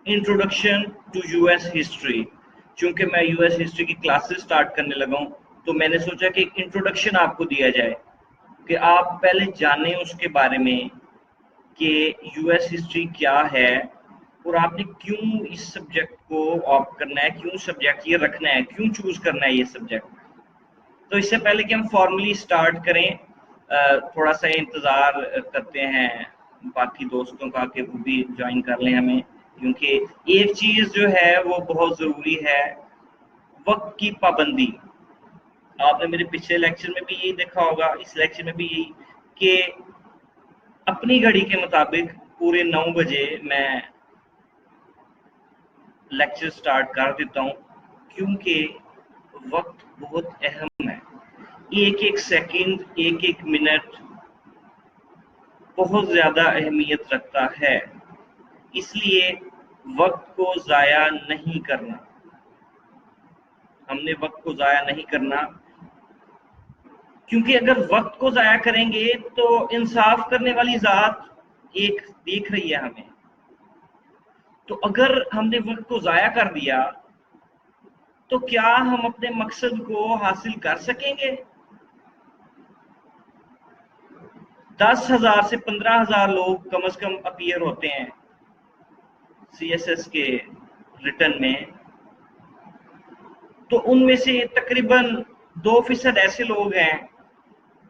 Introduction to US history. चूंकि मैं US history की क्लासेस स्टार्ट करने लगा हूं, तो मैंने सोचा कि एक इंट्रोडक्शन आपको दिया जाए कि आप पहले जानें उसके बारे में कि यूएस हिस्ट्री क्या है और आपने क्यों इस सब्जेक्ट को ऑप्ट करना है, क्यों सब्जेक्ट ये रखना है, क्यों चूज करना है ये सब्जेक्ट। तो इससे पहले कि हम फॉर्मली स्टार्ट करें, थोड़ा सा इंतज़ार करते हैं बाकी दोस्तों का कि वो भी ज्वाइन कर लें हमें, क्योंकि एक चीज़ जो है वो बहुत ज़रूरी है, वक्त की पाबंदी। आपने मेरे पिछले लेक्चर में भी यही देखा होगा, इस लेक्चर में भी यही, कि अपनी घड़ी के मुताबिक पूरे 9 बजे मैं लेक्चर स्टार्ट कर देता हूँ, क्योंकि वक्त बहुत अहम है। एक एक सेकंड, एक एक मिनट बहुत ज़्यादा अहमियत रखता है, इसलिए वक्त को ज़ाया नहीं करना। हमने वक्त को ज़ाया नहीं करना, क्योंकि अगर वक्त को ज़ाया करेंगे तो इंसाफ करने वाली ज़ात एक देख रही है हमें। तो अगर हमने वक्त को ज़ाया कर दिया तो क्या हम अपने मकसद को हासिल कर सकेंगे? 10,000 से 15,000 लोग कम से कम अपीयर होते हैं सीएसएस के रिटर्न में, तो उनमें से तकरीबन 2% ऐसे लोग हैं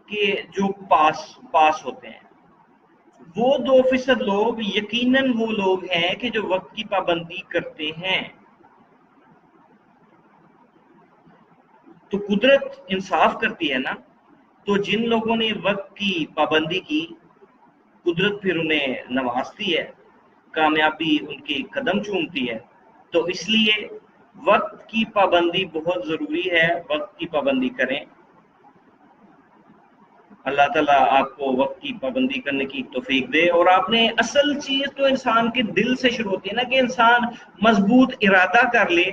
कि जो पास होते हैं। वो 2% लोग यकीनन वो लोग हैं कि जो वक्त की पाबंदी करते हैं। तो कुदरत इंसाफ करती है ना, तो जिन लोगों ने वक्त की पाबंदी की, कुदरत फिर उन्हें नवाजती है, कामयाबी उनके कदम चूमती है। तो इसलिए वक्त की पाबंदी बहुत ज़रूरी है, वक्त की पाबंदी करें। अल्लाह ताला आपको वक्त की पाबंदी करने की तौफीक दे। और आपने असल चीज़ तो इंसान के दिल से शुरू होती है ना, कि इंसान मजबूत इरादा कर ले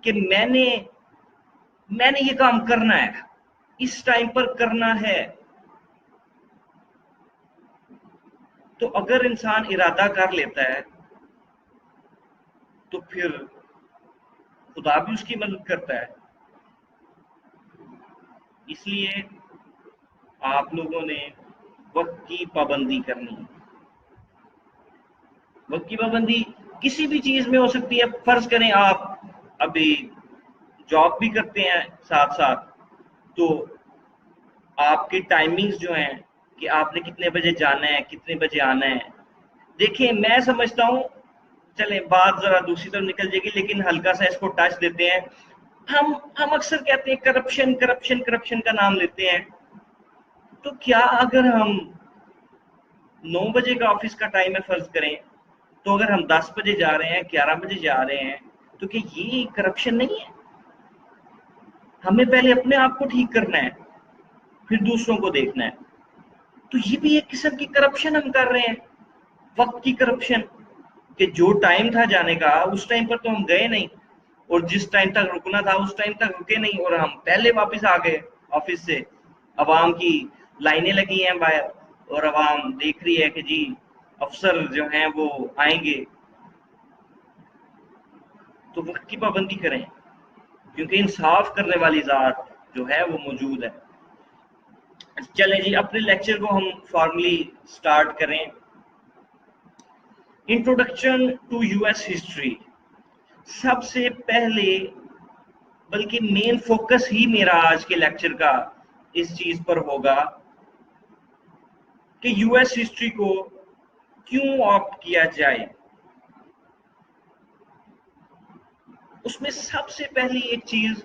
कि मैंने ये काम करना है, इस टाइम पर करना है। तो अगर इंसान इरादा कर लेता है तो फिर खुदा भी उसकी मदद करता है। इसलिए आप लोगों ने वक्त की पाबंदी करनी है। वक्त की पाबंदी किसी भी चीज़ में हो सकती है। फ़र्ज़ करें आप अभी जॉब भी करते हैं साथ साथ, तो आपकी टाइमिंग्स जो हैं कि आपने कितने बजे जाना है, कितने बजे आना है। देखिए, मैं समझता हूँ, चलें बात ज़रा दूसरी तरफ निकल जाएगी, लेकिन हल्का सा इसको टच देते हैं। हम अक्सर कहते हैं करप्शन करप्शन करप्शन का नाम लेते हैं। तो क्या अगर हम 9 बजे का ऑफिस का टाइम है फ़र्ज़ करें, तो अगर हम 10 बजे जा रहे हैं, 11 बजे जा रहे हैं, तो क्या ये करप्शन नहीं है? हमें पहले अपने आप को ठीक करना है, फिर दूसरों को देखना है। तो ये भी एक किस्म की करप्शन हम कर रहे हैं, वक्त की करप्शन, कि जो टाइम था जाने का उस टाइम पर तो हम गए नहीं, और जिस टाइम तक रुकना था उस टाइम तक रुके नहीं, और हम पहले वापस आ गए ऑफिस से। अवाम की लाइनें लगी हैं बाहर, और अवाम देख रही है कि जी अफसर जो हैं वो आएंगे। तो वक्त की पाबंदी करें, क्योंकि इंसाफ करने वाली ज़ात जो है वो मौजूद है। चलें जी, अपने लेक्चर को हम फॉर्मली स्टार्ट करें। Introduction to US history. सबसे पहले, बल्कि मेन फोकस ही मेरा आज के लेक्चर का इस चीज पर होगा कि यूएस हिस्ट्री को क्यों ऑप्ट किया जाए। उसमें सबसे पहली एक चीज,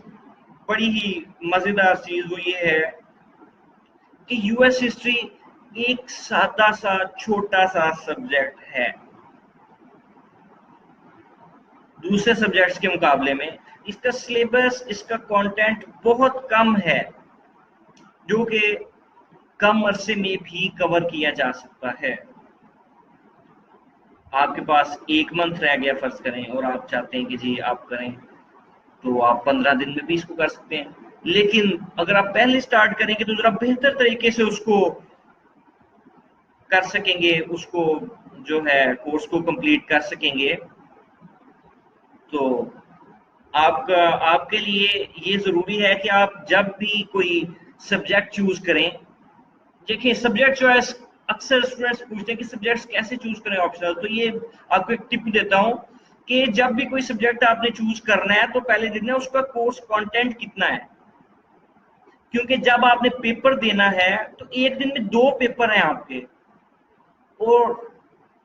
बड़ी ही मजेदार चीज, वो ये है कि यूएस हिस्ट्री एक सादा सा छोटा सा सब्जेक्ट है। दूसरे सब्जेक्ट्स के मुकाबले में इसका सिलेबस, इसका कंटेंट बहुत कम है, जो कि कम अरसे में भी कवर किया जा सकता है। आपके पास 1 मंथ रह गया फ़र्ज़ करें, और आप चाहते हैं कि जी आप करें, तो आप 15 दिन में भी इसको कर सकते हैं। लेकिन अगर आप पहले स्टार्ट करेंगे तो ज़रा बेहतर तरीके से उसको कर सकेंगे, उसको जो है कोर्स को कंप्लीट कर सकेंगे। तो आपका आपके लिए ये जरूरी है कि आप जब भी कोई सब्जेक्ट चूज करें, देखिए सब्जेक्ट चॉइस अक्सर स्टूडेंट्स पूछते हैं कि सब्जेक्ट्स कैसे चूज करें ऑप्शनल, तो ये आपको एक टिप देता हूं कि जब भी कोई सब्जेक्ट आपने चूज करना है तो पहले देखना है उसका कोर्स कंटेंट कितना है, क्योंकि जब आपने पेपर देना है तो एक दिन में 2 पेपर हैं आपके और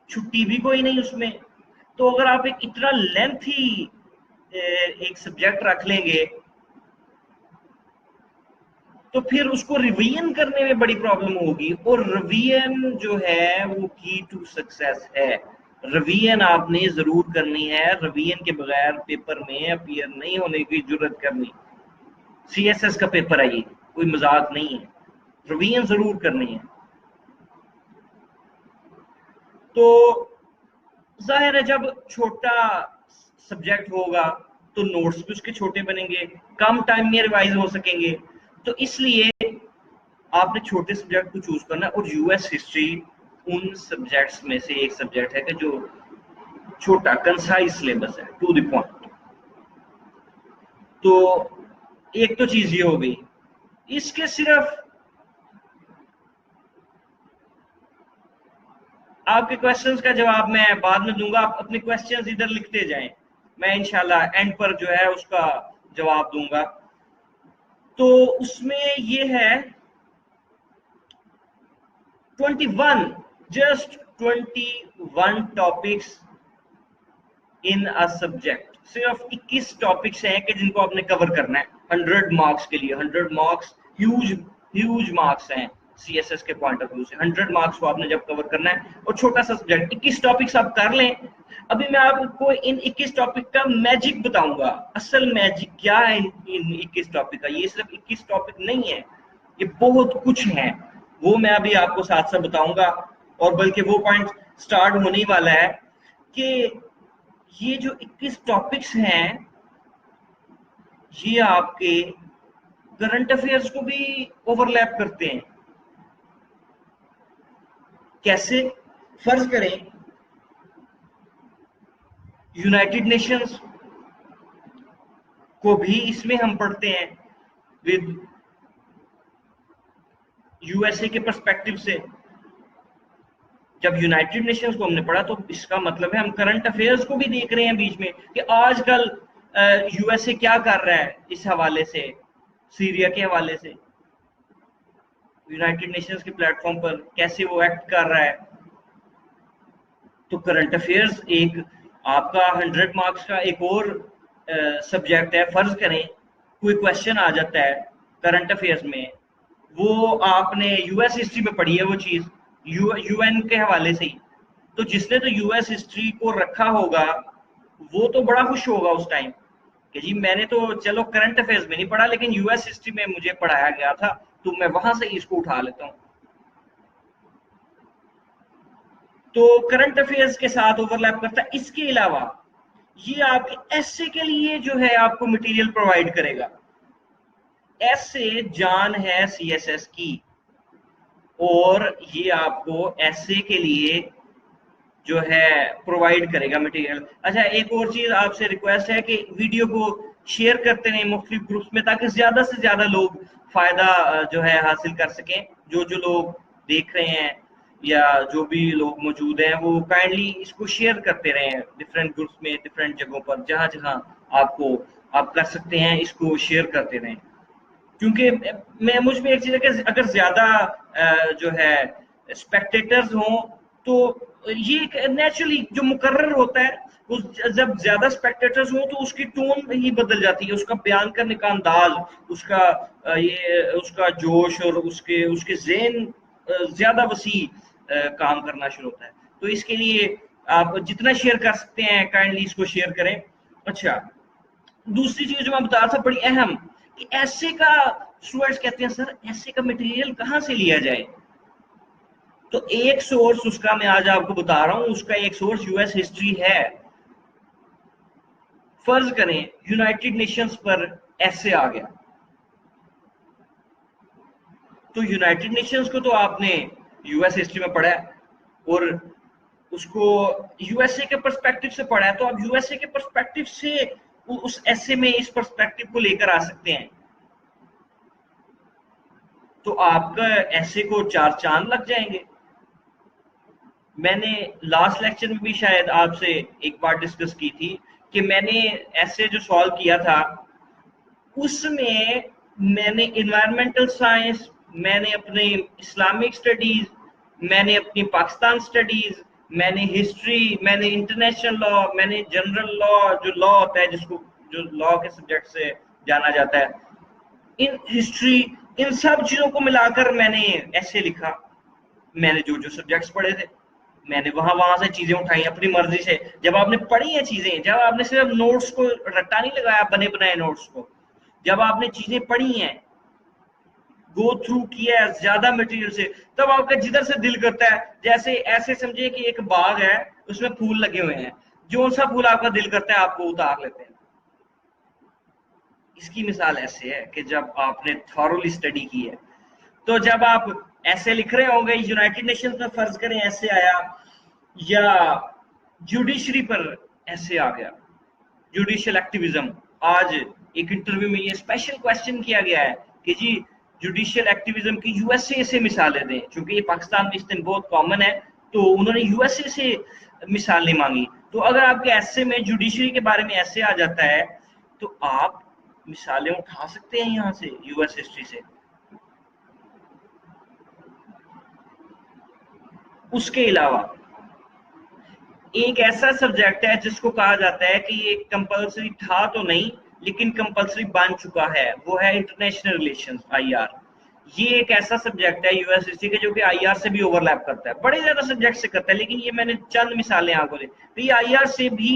छुट्टी भी कोई नहीं उसमें। तो अगर आप एक इतना लेंथी एक सब्जेक्ट रख लेंगे तो फिर उसको रिवीजन करने में बड़ी प्रॉब्लम होगी, और रिवीजन जो है वो की टू सक्सेस है। रिवीजन आपने जरूर करनी है, रिवीजन के बगैर पेपर में अपीयर नहीं होने की जरूरत करनी। सीएसएस का पेपर है ये, कोई मजाक नहीं है, रिवीजन जरूर करनी है। तो जाहिर है जब छोटा सब्जेक्ट होगा तो नोट्स भी उसके छोटे बनेंगे, कम टाइम में रिवाइज हो सकेंगे। तो इसलिए आपने छोटे सब्जेक्ट को चूज करना है, और यूएस हिस्ट्री उन सब्जेक्ट्स में से एक सब्जेक्ट है कि जो छोटा कंसाइज सिलेबस है, टू द पॉइंट। तो एक तो चीज ये हो गई। इसके सिर्फ आपके क्वेश्चंस का जवाब मैं बाद में दूंगा, आप अपने क्वेश्चंस इधर लिखते जाएं, मैं इंशाल्लाह एंड पर जो है उसका जवाब दूंगा। तो उसमें ये है 21, just 21 topics in a subject. सिर्फ 21 टॉपिक्स हैं कि जिनको आपने कवर करना है 100 मार्क्स के लिए। 100 मार्क्स ह्यूज ह्यूज मार्क्स हैं सीएसएस के पॉइंट ऑफ व्यू से। 100 मार्क्स को आपने जब कवर करना है और छोटा सा सब्जेक्ट, 21 टॉपिक्स आप कर लें। अभी मैं आपको इन 21 टॉपिक का मैजिक बताऊंगा, असल मैजिक क्या है इन 21 टॉपिक का। ये सिर्फ 21 टॉपिक नहीं है, ये बहुत कुछ है, वो मैं अभी आपको साथ साथ बताऊंगा। और बल्कि वो पॉइंट स्टार्ट होने वाला है कि ये जो 21 टॉपिक्स हैं ये आपके करंट अफेयर्स को भी ओवरलैप करते हैं। कैसे? फर्ज करें यूनाइटेड नेशंस को भी इसमें हम पढ़ते हैं विद यूएसए के पर्सपेक्टिव से। जब यूनाइटेड नेशंस को हमने पढ़ा तो इसका मतलब है हम करंट अफेयर्स को भी देख रहे हैं बीच में कि आजकल यूएसए क्या कर रहा है इस हवाले से, सीरिया के हवाले से यूनाइटेड नेशंस के प्लेटफॉर्म पर कैसे वो एक्ट कर रहा है। तो करंट अफेयर्स एक आपका 100 मार्क्स का एक और सब्जेक्ट है। फर्ज करें कोई क्वेश्चन आ जाता है करंट अफेयर्स में, वो आपने यूएस हिस्ट्री में पढ़ी है वो चीज, यूएन के हवाले से ही, तो जिसने तो यूएस हिस्ट्री को रखा होगा वो तो बड़ा खुश होगा उस टाइम कि जी मैंने तो चलो करंट अफेयर्स में नहीं पढ़ा लेकिन यूएस हिस्ट्री में मुझे पढ़ाया गया था, तो मैं वहां से इसको उठा लेता हूँ। तो करंट अफेयर्स के साथ ओवरलैप करता है। इसके अलावा ये आपके एसए के लिए जो है आपको मटेरियल प्रोवाइड करेगा। एसए जान है सीएसएस की, और ये आपको एसए के लिए जो है प्रोवाइड करेगा मटेरियल। अच्छा, एक और चीज आपसे रिक्वेस्ट है कि वीडियो को शेयर करते रहें मुख्तलिफ ग्रुप्स में, ताकि ज्यादा से ज्यादा लोग फायदा जो है हासिल कर सकें। जो लोग देख रहे हैं या जो भी लोग मौजूद हैं वो काइंडली इसको शेयर करते रहें डिफरेंट ग्रुप्स में, डिफरेंट जगहों पर, जहां जहां आपको आप कर सकते हैं इसको शेयर करते रहें। क्योंकि मैं मुझ में एक चीज है कि अगर ज्यादा जो है स्पेक्टेटर्स हों तो ये नेचुरली जो मुकर्रर होता है उस जब ज्यादा स्पेक्टेटर्स हों तो उसकी टोन ही बदल जाती है, उसका बयान करने का अंदाज, उसका ये उसका जोश और उसके उसके ज़हन ज्यादा वसी काम करना शुरू होता है। तो इसके लिए आप जितना शेयर कर सकते हैं काइंडली इसको शेयर करें। अच्छा, दूसरी चीज जो मैं बता रहा था बड़ी अहम, कि ऐसे का स्टूडेंट्स कहते हैं सर ऐसे का मटेरियल कहाँ से लिया जाए। तो एक सोर्स उसका मैं आज आपको बता रहा हूं, उसका एक सोर्स यूएस हिस्ट्री है। फर्ज करें यूनाइटेड नेशंस पर ऐसे आ गया, तो यूनाइटेड नेशंस को तो आपने यूएस हिस्ट्री में पढ़ा है, और उसको यूएसए के पर्सपेक्टिव से पढ़ा है, तो आप यूएसए के पर्सपेक्टिव से उस ऐसे में इस पर्सपेक्टिव को लेकर आ सकते हैं, तो आपका ऐसे को 4 चांद लग जाएंगे। मैंने लास्ट लेक्चर में भी शायद आपसे एक बार डिस्कस की थी कि मैंने ऐसे जो सॉल्व किया था उसमें मैंने इन्वायरमेंटल साइंस, मैंने अपने इस्लामिक स्टडीज, मैंने अपनी पाकिस्तान स्टडीज, मैंने हिस्ट्री, मैंने इंटरनेशनल लॉ, मैंने जनरल लॉ, जो लॉ होता है जिसको जो लॉ के सब्जेक्ट से जाना जाता है, इन हिस्ट्री, इन सब चीजों को मिलाकर मैंने ऐसे लिखा। मैंने जो जो सब्जेक्ट्स पढ़े थे मैंने वहां वहां से चीजें उठाई अपनी मर्जी से। जब आपने पढ़ी है चीजें, जब आपने सिर्फ नोट्स को रट्टा नहीं लगाया बने बनाए नोट्स को, जब आपने चीजें पढ़ी हैं, गो थ्रू किया है ज्यादा मटेरियल से, तब आपका जिधर से दिल करता है, जैसे ऐसे समझिए कि एक बाग है उसमें फूल लगे हुए हैं, जो सा फूल आपका दिल करता है आपको उतार लेते हैं। इसकी मिसाल ऐसे है कि जब आपने थॉरोली स्टडी की है, तो जब आप ऐसे लिख रहे होंगे यूनाइटेड नेशंस में फर्ज करें ऐसे आया, या जुडिशरी पर ऐसे आ गया, जुडिशियल एक्टिविज्म, आज एक इंटरव्यू में ये स्पेशल क्वेश्चन किया गया है कि जी जुडिशियल एक्टिविज्म की यूएसए से मिसालें दें, क्योंकि ये पाकिस्तान में इस दिन बहुत कॉमन है, तो उन्होंने यूएसए से मिसालें मांगी। तो अगर आपके ऐसे में जुडिशरी के बारे में ऐसे आ जाता है, तो आप मिसालें उठा सकते हैं यहाँ से यूएस हिस्ट्री से। उसके अलावा एक ऐसा सब्जेक्ट है जिसको कहा जाता है कि ये कंपलसरी था तो नहीं लेकिन कंपलसरी बन चुका है, वो है इंटरनेशनल रिलेशंस, आईआर। ये एक ऐसा सब्जेक्ट है यूएस हिस्ट्री के जो कि आईआर से भी ओवरलैप करता है, बड़े ज्यादा सब्जेक्ट से करता है, लेकिन ये मैंने चंद मिसालें आपको दी, तो ये आईआर से भी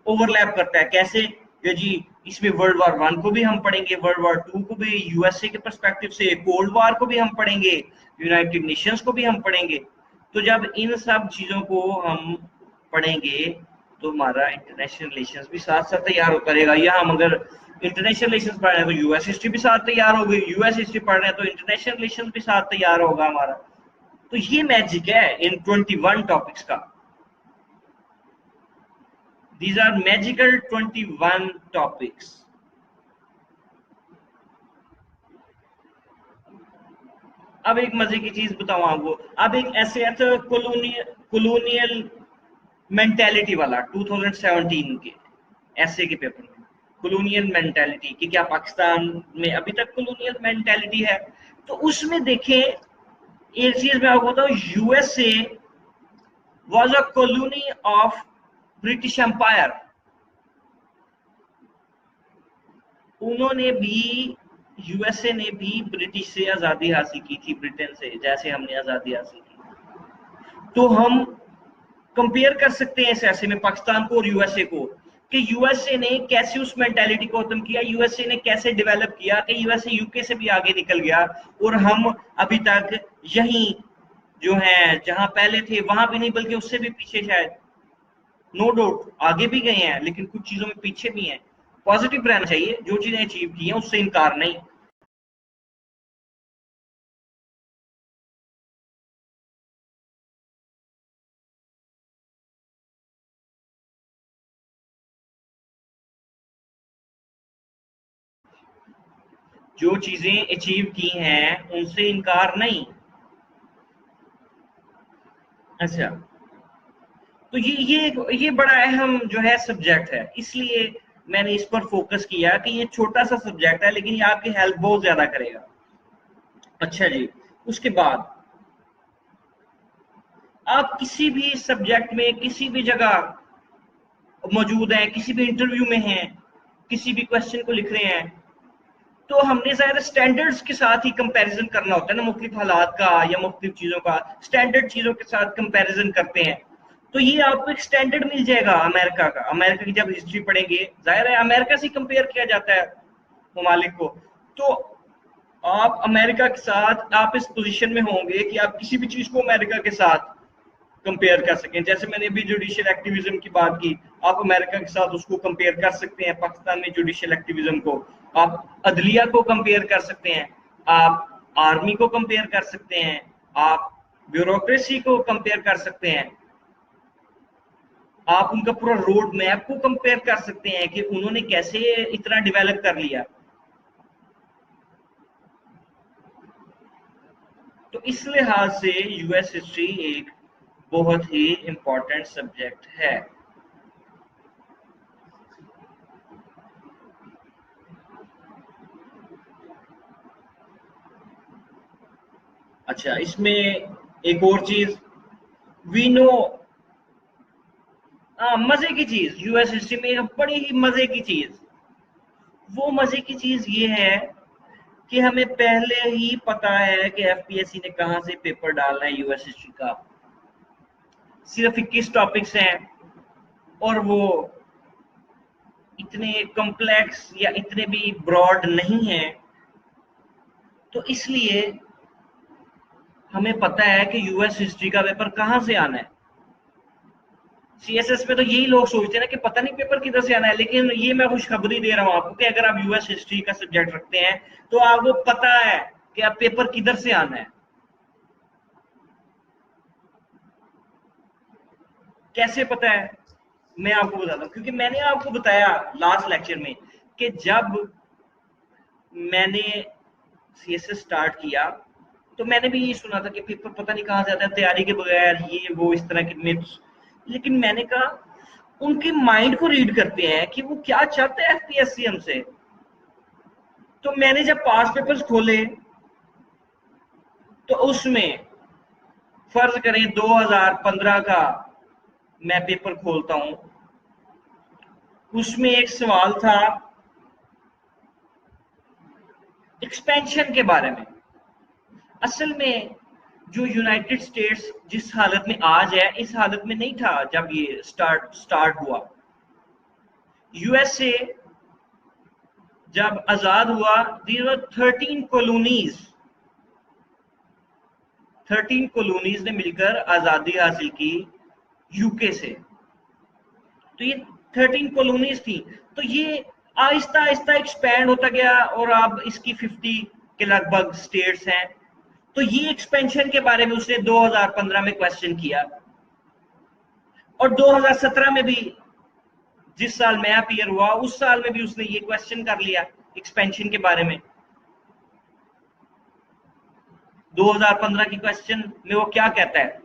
ओवरलैप करता है। कैसे कि जी इसमें वर्ल्ड वॉर वन को भी हम पढ़ेंगे, वर्ल्ड वॉर टू को भी यूएसए के पर्सपेक्टिव से, कोल्ड वॉर को भी हम पढ़ेंगे, यूनाइटेड नेशंस को भी हम पढ़ेंगे। तो जब इन सब चीजों को हम पढ़ेंगे तो हमारा इंटरनेशनल रिलेशंस भी साथ साथ तैयार होता रहेगा। या हम अगर इंटरनेशनल रिलेशंस पढ़ रहे हैं तो यूएस हिस्ट्री भी साथ तैयार होगी, यूएस हिस्ट्री पढ़ रहे हैं तो इंटरनेशनल रिलेशंस भी साथ तैयार होगा हमारा। तो ये मैजिक है इन 21 टॉपिक्स का। These are magical 21 topics. अब एक मजे की चीज बताऊं आपको, अब एक ऐसे है तो कॉलोनियल मेंटेलिटी वाला 2017 के ऐसे के पेपर में, कॉलोनियल मेंटेलिटी कि क्या पाकिस्तान में अभी तक कॉलोनियल मेंटेलिटी है। तो उसमें देखें एक चीज मैं आपको बताऊं, USA was a colony of British empire. उन्होंने भी, यूएसए ने भी ब्रिटिश से आजादी हासिल की थी, ब्रिटेन से जैसे हमने आजादी हासिल की। तो हम कंपेयर कर सकते हैं इस ऐसे में पाकिस्तान को और यूएसए को, कि यूएसए ने कैसे उस मेंटालिटी को खत्म किया, यूएसए ने कैसे डेवलप किया कि यूएसए यूके से भी आगे निकल गया, और हम अभी तक यहीं जो है जहां पहले थे वहां भी नहीं बल्कि उससे भी पीछे, शायद नो डाउट आगे भी गए हैं लेकिन कुछ चीजों में पीछे भी हैं। पॉजिटिव रहना चाहिए, जो चीजें अचीव की हैं उससे इनकार नहीं। जो चीजें अचीव की हैं उनसे इनकार नहीं। अच्छा, तो ये बड़ा अहम जो है सब्जेक्ट है, इसलिए मैंने इस पर फोकस किया कि ये छोटा सा सब्जेक्ट है लेकिन ये आपकी हेल्प बहुत ज्यादा करेगा। अच्छा जी, उसके बाद आप किसी भी सब्जेक्ट में किसी भी जगह मौजूद हैं, किसी भी इंटरव्यू में हैं, किसी भी क्वेश्चन को लिख रहे हैं, तो हमने ज़्यादा स्टैंडर्ड्स के साथ ही कंपैरिजन करना होता है ना, मुख्तलिफ हालात का या मुख्तलिफ चीज़ों का स्टैंडर्ड चीज़ों के साथ कंपैरिजन करते हैं। तो ये आपको एक स्टैंडर्ड मिल जाएगा अमेरिका का। अमेरिका की जब हिस्ट्री पढ़ेंगे, जाहिर है अमेरिका से कंपेयर किया जाता है ममालिक को, तो आप अमेरिका के साथ आप इस पोजीशन में होंगे कि आप किसी भी चीज़ को अमेरिका के साथ कंपेयर कर सकें। जैसे मैंने अभी जुडिशियल एक्टिविज्म की बात की, आप अमेरिका के साथ उसको कंपेयर कर सकते हैं, पाकिस्तान में जुडिशियल एक्टिविज्म को आप अदलिया को कंपेयर कर सकते हैं, आप आर्मी को कंपेयर कर सकते हैं, आप ब्यूरोक्रेसी को कंपेयर कर सकते हैं। आप उनका पूरा रोड मैप को कंपेयर कर सकते हैं कि उन्होंने कैसे इतना डेवलप कर लिया। तो इस लिहाज से यूएस हिस्ट्री एक बहुत ही इंपॉर्टेंट सब्जेक्ट है। अच्छा, इसमें एक और चीज वी नो, मजे की चीज यूएस हिस्ट्री में, एक बड़ी ही मजे की चीज, वो मजे की चीज ये है कि हमें पहले ही पता है कि एफपीएससी ने कहां से पेपर डालना है यूएस हिस्ट्री का। सिर्फ 21 टॉपिक्स हैं और वो इतने कॉम्प्लेक्स या इतने भी ब्रॉड नहीं है, तो इसलिए हमें पता है कि यूएस हिस्ट्री का पेपर कहां से आना है। सीएसएस में तो यही लोग सोचते हैं ना कि पता नहीं पेपर किधर से आना है, लेकिन ये मैं खुशखबरी दे रहा हूं आपको कि अगर आप यूएस हिस्ट्री का सब्जेक्ट रखते हैं तो आपको पता है कि आप पेपर किधर से आना है। कैसे पता है, मैं आपको बताता हूं, क्योंकि मैंने आपको बताया लास्ट लेक्चर में कि जब मैंने सीएसएस स्टार्ट किया तो मैंने भी ये सुना था कि पेपर पता नहीं कहां से आता है, तैयारी के बगैर ये वो इस तरह के मिथ्स। लेकिन मैंने कहा उनके माइंड को रीड करते हैं कि वो क्या चाहते हैं एफपीएससी हमसे। तो मैंने जब पास पेपर्स खोले तो उसमें फर्ज करें 2015 का मैं पेपर खोलता हूं, उसमें एक सवाल था एक्सपेंशन के बारे में। असल में जो यूनाइटेड स्टेट्स जिस हालत में आज है, इस हालत में नहीं था जब ये स्टार्ट हुआ। यूएसए जब आजाद हुआ, दीज वर 13 कॉलोनीज, 13 कॉलोनीज ने मिलकर आजादी हासिल की यूके से। तो ये 13 कॉलोनीज थी, तो ये आहिस्ता आहिस्ता एक्सपैंड होता गया और अब इसकी 50 के लगभग स्टेट्स हैं। तो ये एक्सपेंशन के बारे में उसने 2015 में क्वेश्चन किया, और 2017 में भी, जिस साल मैं अपीयर हुआ उस साल में भी उसने ये क्वेश्चन कर लिया एक्सपेंशन के बारे में। 2015 की क्वेश्चन में वो क्या कहता है,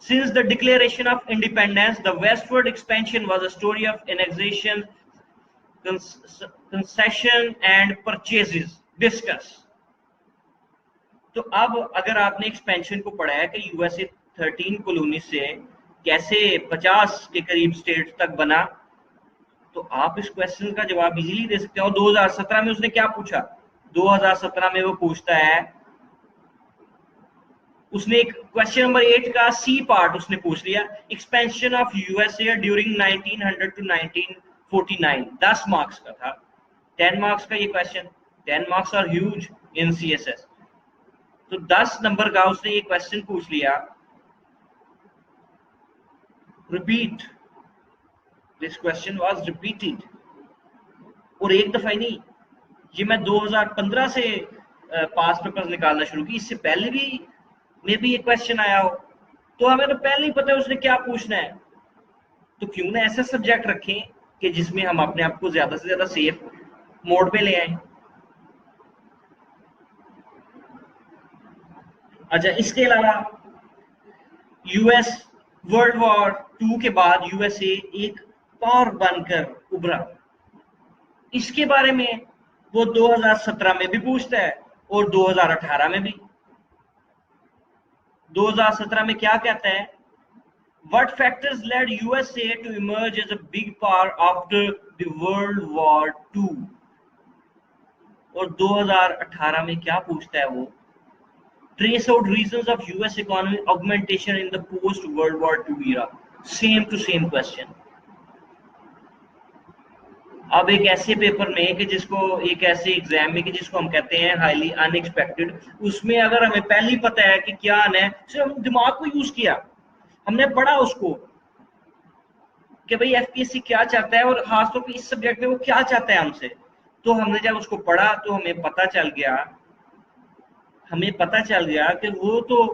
Since the declaration of independence, the westward expansion was a story of annexation, concession and purchases. Discuss. तो अब अगर आपने एक्सपेंशन को पढ़ा है कि यूएसए 13 कॉलोनी से कैसे 50 के करीब स्टेट तक बना, तो आप इस क्वेश्चन का जवाब इजीली दे सकते हो। 2017 में उसने क्या पूछा, 2017 में वो पूछता है, उसने एक क्वेश्चन नंबर 8 का सी पार्ट उसने पूछ लिया, expansion of USA during 1900 to 1949, 10 marks का था। 10 मार्क्स का ये question, 10 marks are huge in CSS. तो 10 नंबर का उसने ये क्वेश्चन पूछ लिया, repeat, this question was repeated, और एक दफा ही नहीं। ये मैं 2015 से पास पेपर्स निकालना शुरू की, इससे पहले भी मे भी ये क्वेश्चन आया हो, तो हमें तो पहले ही पता है उसने क्या पूछना है। तो क्यों ना ऐसा सब्जेक्ट रखें कि जिसमें हम अपने आप को ज्यादा से ज्यादा सेफ मोड पे ले आए। अच्छा, इसके अलावा यूएस वर्ल्ड वॉर 2 के बाद यूएसए एक पावर बनकर उभरा, इसके बारे में वो 2017 में भी पूछता है और 2018 में भी। 2017 में क्या कहता है, What factors led USA to emerge as a big power after the World War II? और 2018 में क्या पूछता है वो, Trace out reasons of US economic augmentation in the post World War II era. Same to same question. अब एक ऐसे paper में कि जिसको, एक ऐसे एग्जाम में कि जिसको हम कहते हैं हाईली अनएक्सपेक्टेड, उसमें अगर हमें पहले ही पता है कि क्या आना है, सिर्फ हम दिमाग को यूज किया, हमने पढ़ा उसको कि भाई एफपीएससी क्या चाहता है और खासतौर पे इस सब्जेक्ट में वो क्या चाहता है हमसे। तो हमने जब उसको पढ़ा तो हमें पता चल गया कि वो तो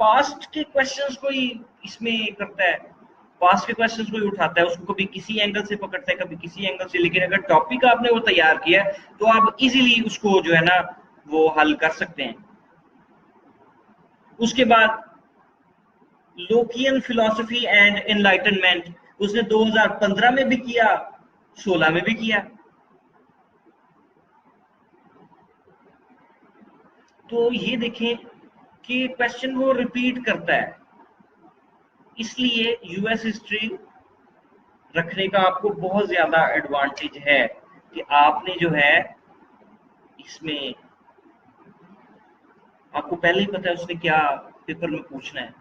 पास्ट के क्वेश्चंस को ही इसमें करता है। पास के क्वेश्चंस कोई उठाता है उसको कभी किसी एंगल से पकड़ता है, कभी किसी एंगल से, लेकिन अगर टॉपिक आपने वो तैयार किया है तो आप इजीली उसको जो है ना वो हल कर सकते हैं। उसके बाद लोकियन फिलॉसफी एंड एनलाइटनमेंट, उसने 2015 में भी किया, 16 में भी किया। तो ये देखें कि क्वेश्चन वो रिपीट करता है, इसलिए यूएस हिस्ट्री रखने का आपको बहुत ज्यादा एडवांटेज है कि आपने जो है इसमें आपको पहले ही पता है उसने क्या पेपर में पूछना है।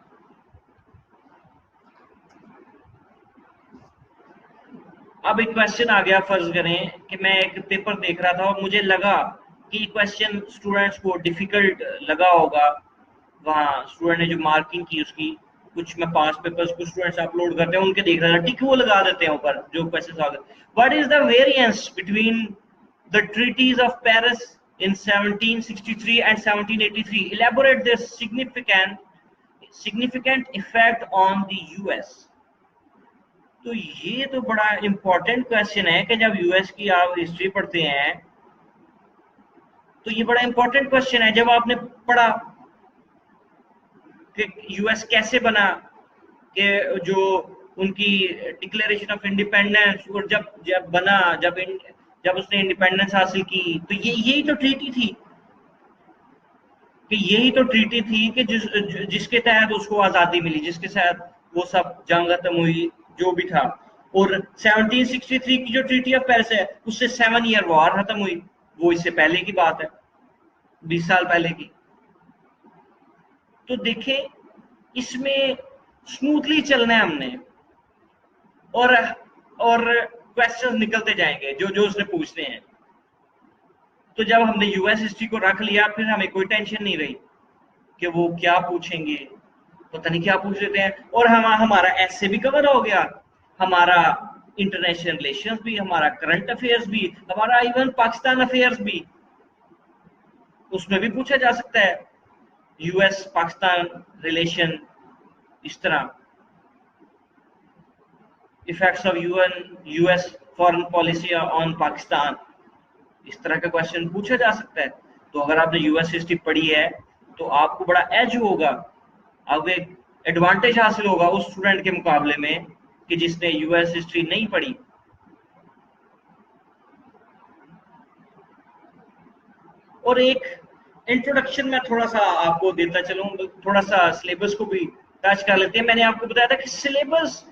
अब एक क्वेश्चन आ गया, फर्ज करें कि मैं एक पेपर देख रहा था और मुझे लगा कि क्वेश्चन स्टूडेंट्स को डिफिकल्ट लगा होगा, वहाँ स्टूडेंट ने जो मार्किंग की उसकी, कुछ मैं 5 पेपर्स कुछ स्टूडेंट्स अपलोड करते हैं उनके देख रहा था, टिक वो लगा देते हैं ऊपर जो क्वेश्चन आ गए। What is the variance between the treaties of Paris in 1763 and 1783? Elaborate this significant effect on the US. तो ये तो बड़ा इंपॉर्टेंट क्वेश्चन है कि जब यूएस की आप हिस्ट्री पढ़ते हैं तो ये बड़ा इंपॉर्टेंट क्वेश्चन है। जब आपने पढ़ा कि यूएस कैसे बना, कि जो उनकी डिक्लेरेशन ऑफ इंडिपेंडेंस, और जब जब बना जब उसने इंडिपेंडेंस हासिल की, तो ये यही तो ट्रीटी थी कि जिसके तहत उसको आज़ादी मिली, जिसके तहत वो सब जंग खत्म हुई जो भी था। और 1763 की जो ट्रीटी ऑफ पेरिस है उससे 7 ईयर वॉर खत्म हुई, वो इससे पहले की बात है, 20 साल पहले की। तो देखें इसमें स्मूथली चलना है हमने, और क्वेश्चन निकलते जाएंगे जो जो उसने पूछने हैं। तो जब हमने यूएस हिस्ट्री को रख लिया फिर हमें कोई टेंशन नहीं रही कि वो क्या पूछेंगे, पता नहीं क्या पूछ लेते हैं। और हमारा ऐसे भी कवर हो गया, हमारा इंटरनेशनल रिलेशंस भी, हमारा करंट अफेयर्स भी, हमारा इवन पाकिस्तान अफेयर्स भी, उसमें भी पूछा जा सकता है यूएस पाकिस्तान रिलेशन, इस तरह effects of US foreign policy on Pakistan, इस तरह का क्वेश्चन पूछा जा सकता है। तो अगर आपने यूएस हिस्ट्री पढ़ी है तो आपको बड़ा एज होगा, अब एक एडवांटेज हासिल होगा उस स्टूडेंट के मुकाबले में कि जिसने यूएस हिस्ट्री नहीं पढ़ी। और एक इंट्रोडक्शन में थोड़ा सा आपको देता चलूं, थोड़ा सा सिलेबस को भी टच कर लेते हैं। मैंने आपको बताया था कि सिलेबस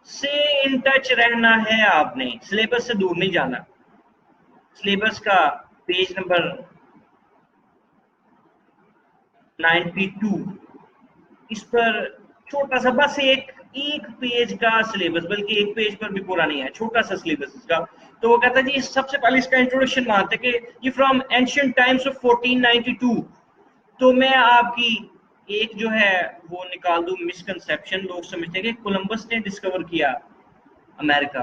से इन टच रहना है, आपने सिलेबस से दूर नहीं जाना। सिलेबस का पेज नंबर 92, इस पर छोटा सा बस एक पेज का सिलेबस, बल्कि एक पेज पर भी पूरा नहीं है, छोटा सा सिलेबस इसका। तो वो कहता है जी सबसे पहले इसका इंट्रोडक्शन मानते कि ये फ्रॉम एंशिएंट टाइम्स ऑफ 1492। तो मैं आपकी एक जो है वो निकाल दूं मिसकंसेप्शन, लोग समझते हैं कि कोलंबस ने डिस्कवर किया अमेरिका,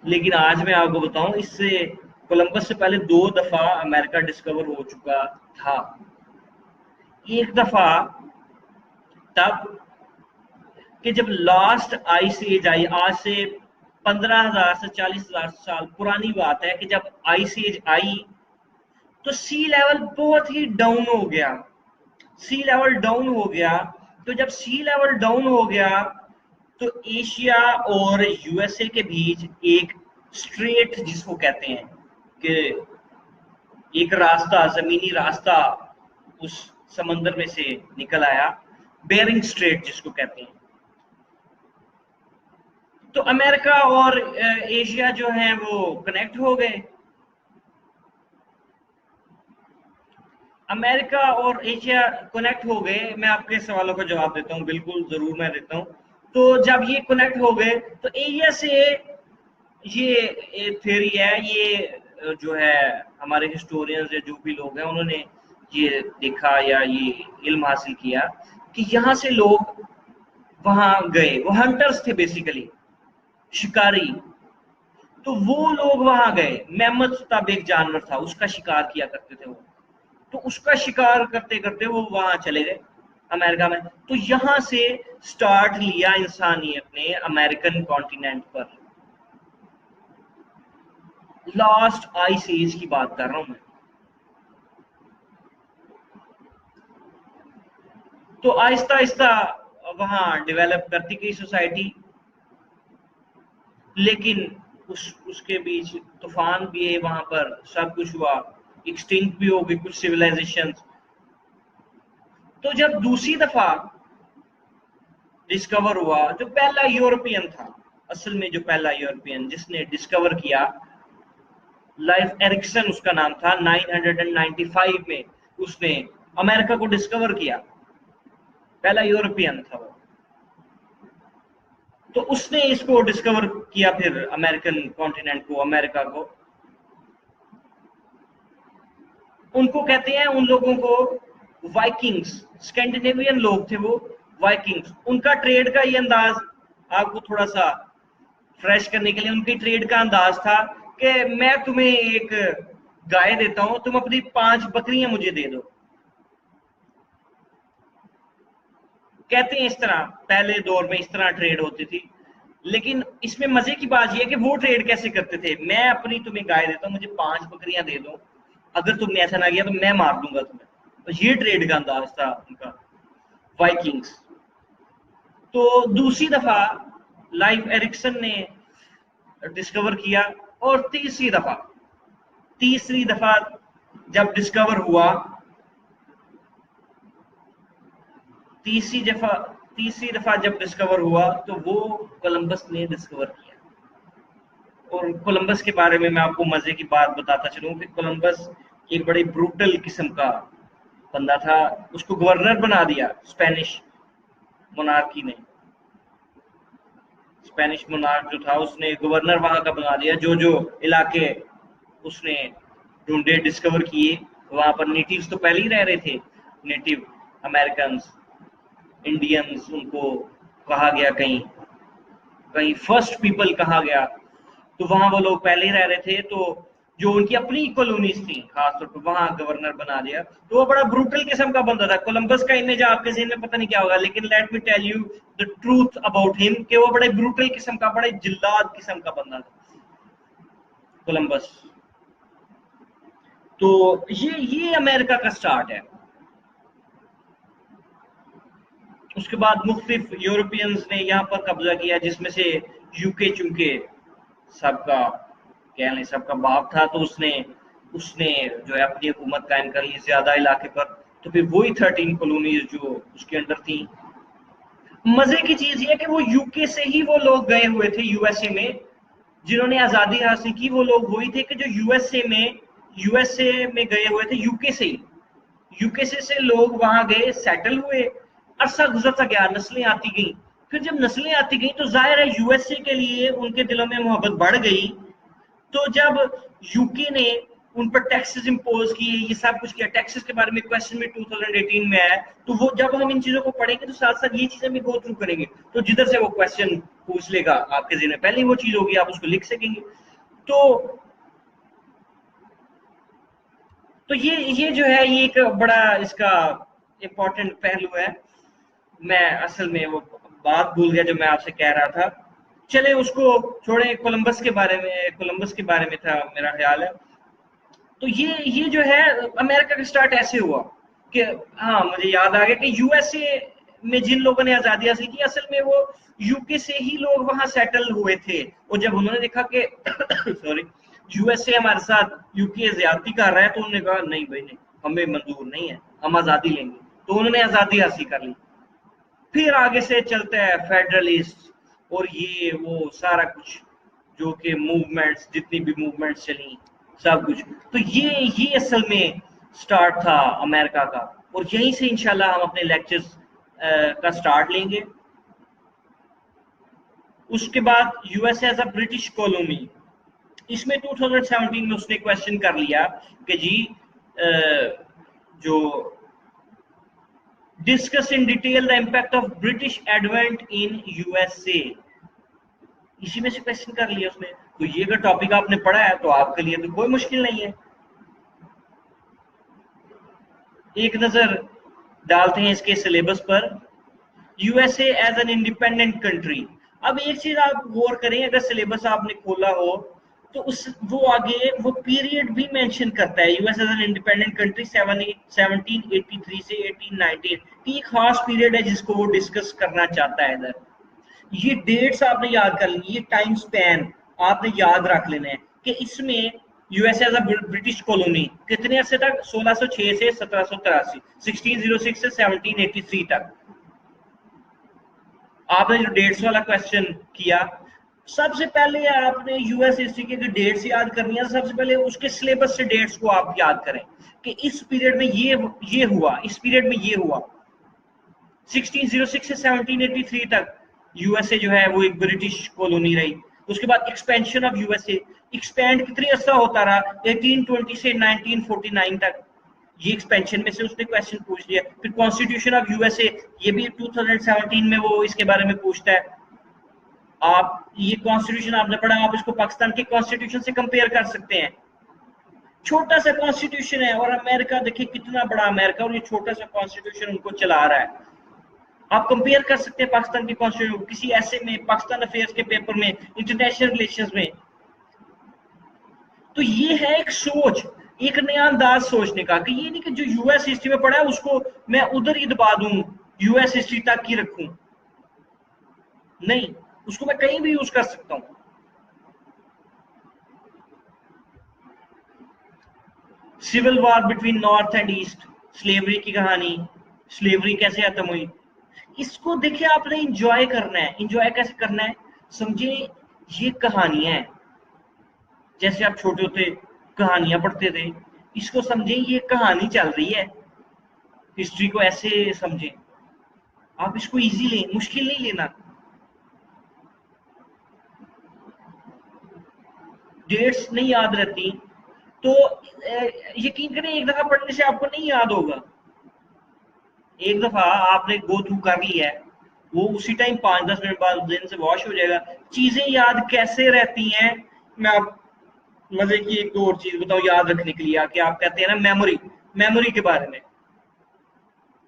लेकिन आज मैं आपको बताऊं इससे कोलंबस से पहले 2 दफा अमेरिका डिस्कवर हो चुका था। एक दफा तब कि जब लास्ट आइस एज आई, आज से 15,000 से 40,000 साल पुरानी बात है, कि जब आइस एज आई तो सी लेवल बहुत ही डाउन हो गया, सी लेवल डाउन हो गया। तो जब सी लेवल डाउन हो गया तो एशिया और यूएसए के बीच एक स्ट्रेट जिसको कहते हैं कि एक रास्ता, जमीनी रास्ता उस समंदर में से निकल आया, बेरिंग स्ट्रेट जिसको कहते हैं। तो अमेरिका और एशिया जो है वो कनेक्ट हो गए। अमेरिका और एशिया कनेक्ट हो गए। मैं आपके सवालों का जवाब देता हूँ, बिल्कुल जरूर मैं देता हूँ। तो जब ये कनेक्ट हो गए तो एशिया से, ये थ्योरी है, ये जो है हमारे हिस्टोरियंस या जो भी लोग हैं उन्होंने ये देखा या ये इल्म हासिल किया कि यहाँ से लोग वहां गए, वो हंटर्स थे बेसिकली, शिकारी। तो वो लोग वहां गए, मेमथ तब एक जानवर था, उसका शिकार किया करते थे वो। तो उसका शिकार करते करते वो वहां चले गए, अमेरिका में। तो यहां से स्टार्ट लिया इंसानियत ने अमेरिकन कॉन्टिनेंट पर। लास्ट आइस एज की बात कर रहा हूं मैं। तो आहिस्ता आहिस्ता वहां डेवलप करती गई सोसाइटी, लेकिन उसके बीच तूफान भी है वहां पर, सब कुछ हुआ, एक्सटिंक्ट भी हो गई कुछ सिविलाइजेशन। तो जब दूसरी दफा डिस्कवर हुआ, जो पहला यूरोपियन था, असल में जो पहला यूरोपियन जिसने डिस्कवर किया, लाइफ एरिक्सन उसका नाम था, 995 में उसने अमेरिका को डिस्कवर किया, पहला यूरोपियन था वो। तो उसने इसको डिस्कवर किया, फिर अमेरिकन कॉन्टिनेंट को, अमेरिका को। उनको कहते हैं, उन लोगों को वाइकिंग्स, स्कैंडिनेवियन लोग थे वो, वाइकिंग्स। उनका ट्रेड का ये अंदाज आपको थोड़ा सा फ्रेश करने के लिए, उनकी ट्रेड का अंदाज था कि मैं तुम्हें एक गाय देता हूं, तुम अपनी 5 बकरियां मुझे दे दो। कहते हैं इस तरह पहले दौर में इस तरह ट्रेड होती थी। लेकिन इसमें मजे की बात यह है कि वो ट्रेड कैसे करते थे, मैं अपनी तुम्हें गाय देता हूं, मुझे 5 बकरियां दे दो, अगर तुमने ऐसा ना किया तो मैं मार दूंगा तुम्हें। तो ये ट्रेड का अंदाज था उनका, वाइकिंग्स। तो दूसरी दफा लाइफ एरिक्सन ने डिस्कवर किया, और तीसरी दफा जब डिस्कवर हुआ, तीसरी दफा तीसरी दफा जब डिस्कवर हुआ, तो वो कोलंबस ने डिस्कवर किया। और कोलंबस के बारे में मैं आपको मजे की बात बताता चलूं कि कोलंबस एक बड़ी ब्रूटल किस्म का बंदा था। उसको गवर्नर बना दिया स्पेनिश मोनार्की ने, स्पेनिश मोनार्क जो था उसने गवर्नर वहां का बना दिया। जो जो इलाके उसने ढूंढे, डिस्कवर किए, वहां पर नेटिव्स तो पहले ही रह रहे थे, नेटिव अमेरिकन, इंडियंस उनको कहा गया, कहीं कहीं फर्स्ट पीपल कहा गया। तो वहां वो लोग पहले ही रह रहे थे, तो जो उनकी अपनी कॉलोनीज थी खासतौर पर, वहां गवर्नर बना दिया। तो वो बड़ा ब्रूटल किस्म का बंदा था। कोलंबस का इमेज आपके ज़हन में पता नहीं क्या होगा, लेकिन let me tell you the truth about him, कि वो बड़े ब्रूटल किस्म का, बड़े जिल्लाद किस्म का बंदा था कोलंबस। तो ये अमेरिका का स्टार्ट है। उसके बाद मुख्तलिफ यूरोपियंस ने यहाँ पर कब्जा किया, जिसमें से यूके चूंकि सबका, कह लें सबका बाप था, तो उसने उसने जो है अपनी हुकूमत कायम कर ली ज्यादा इलाके पर। तो फिर वही 13 कॉलोनीज जो उसके अंडर थी। मजे की चीज ये है कि वो यूके से ही वो लोग गए हुए थे यूएसए में, जिन्होंने आजादी हासिल की। वो लोग वही थे कि जो यूएसए में गए हुए थे यूके से ही। यूके से लोग वहां गए, सेटल हुए, अरसा गुजरता गया, नस्लें आती गई। फिर जब नस्लें आती गई तो जाहिर है यूएसए के लिए उनके दिलों में मोहब्बत बढ़ गई। तो जब यूके ने उन पर टैक्सेस इंपोज किए, ये सब कुछ किया, टैक्सेस के बारे में क्वेश्चन में 2018 में आया। तो वो जब हम इन चीजों को पढ़ेंगे तो साथ साथ ये चीजें भी गो थ्रू करेंगे, तो जिधर से वो क्वेश्चन पूछ लेगा आपके ज़हन में, पहले ही वो चीज होगी, आप उसको लिख सकेंगे। तो तो ये जो है, ये एक बड़ा इसका इम्पोर्टेंट पहलू है। मैं असल में वो बात भूल गया जो मैं आपसे कह रहा था। चले उसको छोड़े, कोलंबस के बारे में, कोलंबस के बारे में था मेरा ख्याल है। तो ये जो है अमेरिका का स्टार्ट ऐसे हुआ कि, हाँ मुझे याद आ गया कि यूएसए में जिन लोगों ने आजादी हासिल की, असल में वो यूके से ही लोग वहां सेटल हुए थे। और जब उन्होंने देखा कि सॉरी, यूएसए हमारे साथ यूके ज्यादती कर रहा है, तो उन्होंने कहा नहीं भाई नहीं, हमें मंजूर नहीं है, हम आजादी लेंगे। तो उन्होंने आजादी हासिल कर ली। फिर आगे से चलता है फेडरलिस्ट और ये वो सारा कुछ, जो कि मूवमेंट्स, जितनी भी मूवमेंट्स चली, सब कुछ। तो ये असल में स्टार्ट था अमेरिका का। और यहीं से इंशाल्लाह हम अपने लेक्चर्स का स्टार्ट लेंगे। उसके बाद US as a British colony, इसमें 2017 में उसने क्वेश्चन कर लिया कि जी जो discuss in detail the impact of British advent in USA, इसी में से क्वेश्चन कर लिया उसने। तो ये अगर टॉपिक आपने पढ़ा है तो आपके लिए तो कोई मुश्किल नहीं है। एक नजर डालते हैं इसके सिलेबस पर, USA as an independent country. अब एक चीज आप गौर करें, अगर सिलेबस आपने खोला हो तो उस वो आगे वो पीरियड भी मेंशन करता है, US as an independent country 1783 से 1819 की एक खास पीरियड है जिसको वो डिस्कस करना चाहता है इधर। ये डेट्स आपने याद कर ली, ये टाइम स्पैन आपने याद रख लेना है कि इसमें USA as a British colony कितने अरसे तक, 1606 से 1783, 1606 से 1783 तक। आपने जो डेट्स वाला क्वेश्चन किया, सबसे पहले आपने यूएस हिस्ट्री के डेट्स याद करनी है, सबसे पहले उसके सिलेबस से डेट्स को आप याद करें कि इस पीरियड में ये हुआ, इस पीरियड में ये हुआ। 1606 से 1783 तक यूएसए जो है वो एक ब्रिटिश कॉलोनी रही। उसके बाद एक्सपेंशन ऑफ यूएसए, एक्सपेंड कितनी अर्सा होता रहा, 1820 से 1949 तक। ये एक्सपेंशन में से उसने क्वेश्चन पूछ लिया। फिर कॉन्स्टिट्यूशन ऑफ यूएसए, ये भी 2017 में वो इसके बारे में पूछता है। आप ये कॉन्स्टिट्यूशन आपने पढ़ा, आप इसको पाकिस्तान के कॉन्स्टिट्यूशन से कंपेयर कर सकते हैं। छोटा सा कॉन्स्टिट्यूशन है, और अमेरिका देखिए कितना बड़ा अमेरिका, और ये छोटा सा कॉन्स्टिट्यूशन उनको चला रहा है। आप कंपेयर कर सकते हैं पाकिस्तान की कॉन्स्टिट्यूशन किसी ऐसे में, पाकिस्तान अफेयर्स के पेपर में, इंटरनेशनल रिलेशंस में। तो ये है एक सोच, एक नया अंदाज सोचने का, कि ये नहीं कि जो यूएस हिस्ट्री में पढ़ा है उसको मैं उधर ही दबा दूं, यूएस हिस्ट्री तक ही रखूं। नहीं, उसको मैं कहीं भी यूज कर सकता हूं। Civil war between north and east, slavery की कहानी, स्लेवरी कैसे खत्म हुई, इसको देखिए आपने इंजॉय करना है। इंजॉय कैसे करना है, समझे, ये कहानियां हैं, जैसे आप छोटे होते कहानियां पढ़ते थे, इसको समझे ये कहानी चल रही है। हिस्ट्री को ऐसे समझे, आप इसको इजी लें, मुश्किल नहीं लेना। डेट्स नहीं याद रहती तो यकीन करें एक दफा पढ़ने से आपको नहीं याद होगा। एक दफा आपने गो थ्रू कर लिया है, वो उसी टाइम 5-10 मिनट बाद दिन से वॉश हो जाएगा। चीजें याद कैसे रहती हैं, मैं आप मजे की एक दो और चीज बताऊं याद रखने के लिए, कि आप कहते हैं ना मेमोरी, मेमोरी के बारे में।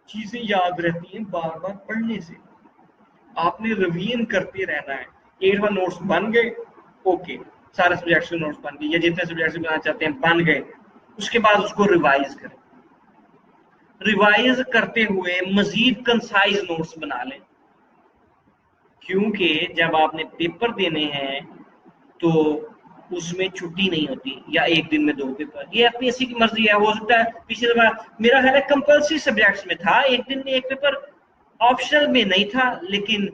चीजें याद रहती हैं बार बार पढ़ने से, आपने रिवीजन करते रहना है। एक बार नोट्स बन गए, ओके, सारे सब्जेक्ट्स के नोट्स बन गए, या जितने सब्जेक्ट्स बनाना चाहते हैं बन गए, उसके बाद उसको रिवाइज करें। रिवाइज करते हुए मजीद कंसाइज नोट्स बना लें, क्योंकि जब आपने पेपर देने हैं तो उसमें छुट्टी नहीं होती, या एक दिन में 2 पेपर, ये एफपीएससी की मर्जी है। हो सकता है पिछले बार मेरा ख्याल है कंपल्सरी सब्जेक्ट्स में था, एक दिन में एक पेपर, ऑप्शनल में नहीं था। लेकिन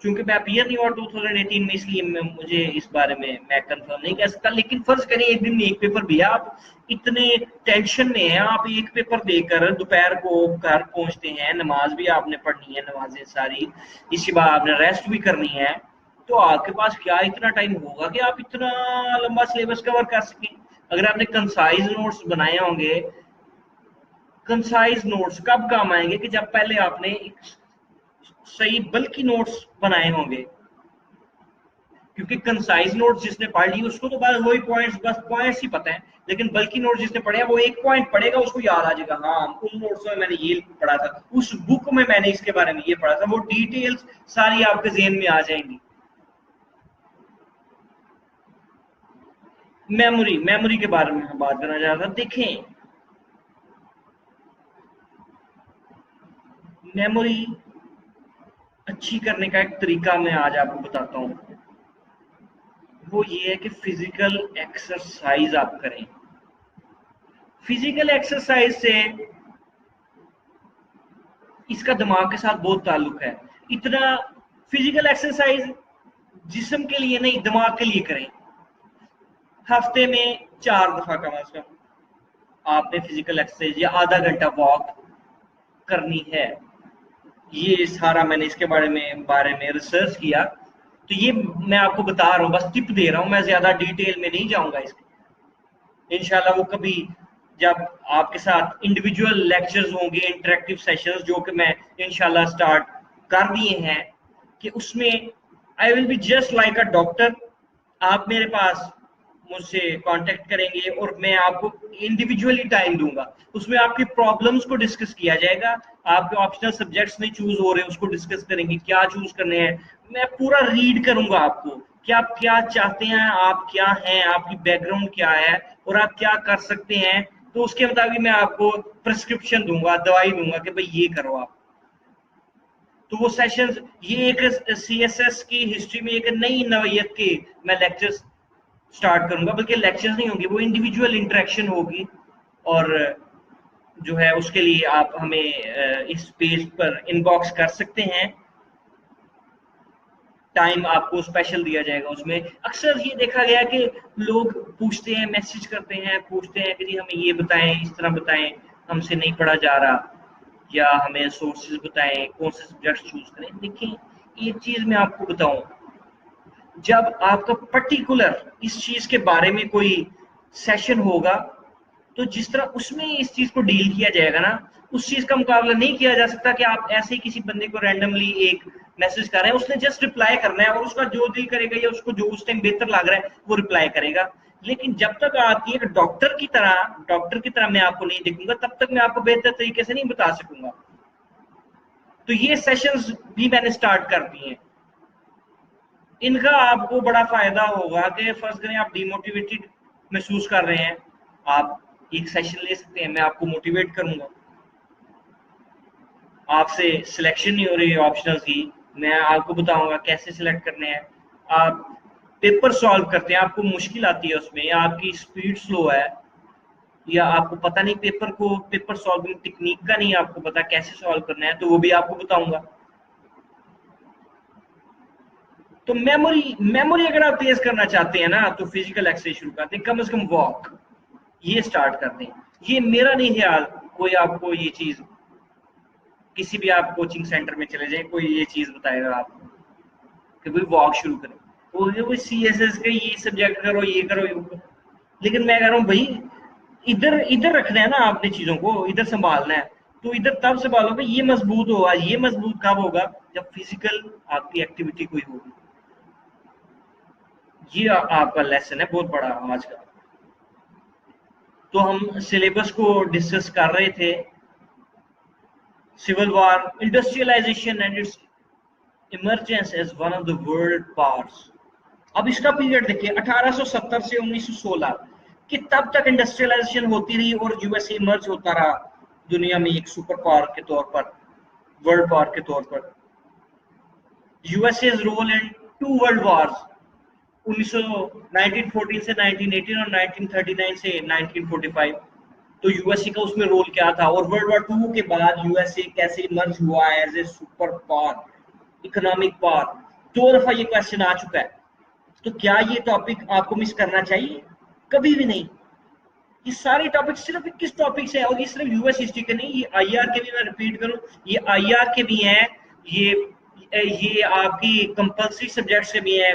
चूंकि मैं अपीयर नहीं हुआ 2018 में, इसलिए मुझे इस बारे में मैं कंफर्म नहीं कह सकता। लेकिन फर्ज करें एक दिन में एक पेपर भी, आप इतने टेंशन में हैं, आप एक पेपर देकर दोपहर को घर पहुंचते हैं, नमाज भी आपने पढ़नी है, नमाजें सारी, इसके बाद आपने रेस्ट भी करनी है, तो आपके पास क्या इतना टाइम होगा कि आप इतना लंबा सिलेबस कवर कर सकें। अगर आपने कंसाइज नोट्स बनाए होंगे, कंसाइज नोट्स कब काम आएंगे, कि जब पहले आपने एक सही बल्कि नोट्स बनाए होंगे। क्योंकि कंसाइज नोट्स जिसने पढ़ ली उसको तो बस वही पॉइंट्स, बस पॉइंट्स ही पता है, लेकिन बल्कि नोट्स जिसने पढ़े हैं वो एक पॉइंट पढ़ेगा, उसको याद आ जाएगा, हाँ उन नोट्स में मैंने ये पढ़ा था, उस बुक में मैंने इसके बारे में ये पढ़ा था, वो डिटेल्स सारी आपके जेहन में आ जाएंगी। मेमोरी, मेमोरी के बारे में हम बात करना चाह रहा था। देखें, मेमोरी अच्छी करने का एक तरीका मैं आज आपको बताता हूँ, वो ये है कि फिजिकल एक्सरसाइज आप करें। फिजिकल एक्सरसाइज से इसका दिमाग के साथ बहुत ताल्लुक है। इतना फिजिकल एक्सरसाइज जिस्म के लिए नहीं, दिमाग के लिए करें। हफ्ते में 4 दफा कम अज कम आपने फिजिकल एक्सरसाइज या आधा घंटा वॉक करनी है। ये सारा मैंने इसके बारे में रिसर्च किया, तो ये मैं आपको बता रहा हूँ, बस टिप दे रहा हूँ, मैं ज्यादा डिटेल में नहीं जाऊंगा इसके। इंशाल्लाह वो कभी जब आपके साथ इंडिविजुअल लेक्चर्स होंगे, इंटरेक्टिव सेशंस, जो कि मैं इंशाल्लाह स्टार्ट कर दिए हैं, कि उसमें I will be just like a doctor. आप मेरे पास मुझसे कांटेक्ट करेंगे और मैं आपको इंडिविजुअली टाइम दूंगा। उसमें आपकी प्रॉब्लम्स को डिस्कस किया जाएगा, आपके ऑप्शनल सब्जेक्ट्स नहीं चूज हो रहे उसको डिस्कस करेंगे, क्या चूज करने हैं। मैं पूरा रीड करूंगा आपको कि आप क्या चाहते हैं, आप क्या हैं, आपकी बैकग्राउंड क्या है और आप क्या कर सकते हैं। तो उसके मुताबिक मैं आपको प्रिस्क्रिप्शन दूंगा, दवाई दूंगा कि भाई ये करो आप। तो वो सेशंस, ये एक सीएसएस की हिस्ट्री में एक नई नवैयत के मैं लेक्चर्स स्टार्ट करूंगा, बल्कि लेक्चर्स नहीं होंगे, वो इंडिविजुअल इंटरेक्शन होगी। और जो है उसके लिए आप हमें इस पेज पर इनबॉक्स कर सकते हैं, टाइम आपको स्पेशल दिया जाएगा। उसमें अक्सर ये देखा गया कि लोग पूछते हैं, मैसेज करते हैं, पूछते हैं कि जी हमें ये बताएं, इस तरह बताएं, हमसे नहीं पढ़ा जा रहा, या हमें सोर्सेज बताएं, कौन से सब्जेक्ट चूज करें। देखिए एक चीज मैं आपको बताऊं, जब आपका पर्टिकुलर इस चीज के बारे में कोई सेशन होगा, तो जिस तरह उसमें इस चीज को डील किया जाएगा ना, उस चीज का मुकाबला नहीं किया जा सकता कि आप ऐसे ही किसी बंदे को रैंडमली एक मैसेज कर रहे हैं, उसने जस्ट रिप्लाई करना है और उसका जो दिल करेगा या उसको जो उस टाइम बेहतर लग रहा है वो रिप्लाई करेगा। लेकिन जब तक आपकी एक डॉक्टर की तरह मैं आपको नहीं देखूंगा, तब तक मैं आपको बेहतर तरीके से नहीं बता सकूंगा। तो ये सेशंस भी मैंने स्टार्ट कर दिए हैं। इनका आपको बड़ा फायदा होगा कि फर्स्ट करें आप डिमोटिवेटेड महसूस कर रहे हैं, आप एक सेशन ले सकते हैं, मैं आपको मोटिवेट करूंगा। आपसे सिलेक्शन नहीं हो रही ऑप्शनल की, मैं आपको बताऊंगा कैसे सिलेक्ट करने हैं। आप पेपर सॉल्व करते हैं, आपको मुश्किल आती है उसमें, या आपकी स्पीड स्लो है, या आपको पता नहीं पेपर सॉल्विंग टेक्निक का नहीं आपको पता कैसे सॉल्व करना है, तो वो भी आपको बताऊंगा। तो मेमोरी मेमोरी अगर आप तेज करना चाहते हैं ना, तो फिजिकल एक्सरसाइज शुरू करते हैं, कम से कम वॉक ये स्टार्ट कर दें। ये मेरा नहीं ख्याल, कोई आपको ये चीज, किसी भी आप कोचिंग सेंटर में चले जाएं, कोई ये चीज बताएगा आपको कि भाई वॉक शुरू करें, वो सी एस एस का ये सब्जेक्ट करो, ये करो, ये करो। लेकिन मैं कह रहा हूँ भाई, इधर इधर रखना है ना आपने चीजों को, इधर संभालना है। तो इधर तब संभालोगे, ये मजबूत होगा, ये मजबूत कब होगा, जब फिजिकल आपकी एक्टिविटी कोई होगी। ये आपका लेसन है बहुत बड़ा आज का। तो हम सिलेबस को डिस्कस कर रहे थे, civil war, industrialization and its emergence as one of the world powers. अब इसका पीरियड देखिए 1870 से 1916, कि तब तक इंडस्ट्रियलाइजेशन होती रही और यूएसए इमर्ज होता रहा दुनिया में एक सुपर पावर के तौर पर, वर्ल्ड पावर के तौर पर। USA role in two world wars, 1914 से 1918 और 1939 से 1945। तो यूएसए का उसमें रोल क्या था, और वर्ल्ड वॉर टू के बाद यूएसए कैसे इमर्ज हुआ as a super power, economic power. दो दफा ये क्वेश्चन आ चुका है। तो क्या ये टॉपिक आपको मिस करना चाहिए? कभी भी नहीं। ये सारे टॉपिक सिर्फ 21 टॉपिक्स हैं, और ये सिर्फ यूएस हिस्ट्री के नहीं, ये आईआर के भी, मैं रिपीट करूं, ये आईआर के भी हैं, ये ये आपकी कंपल्सरी सब्जेक्ट से भी है,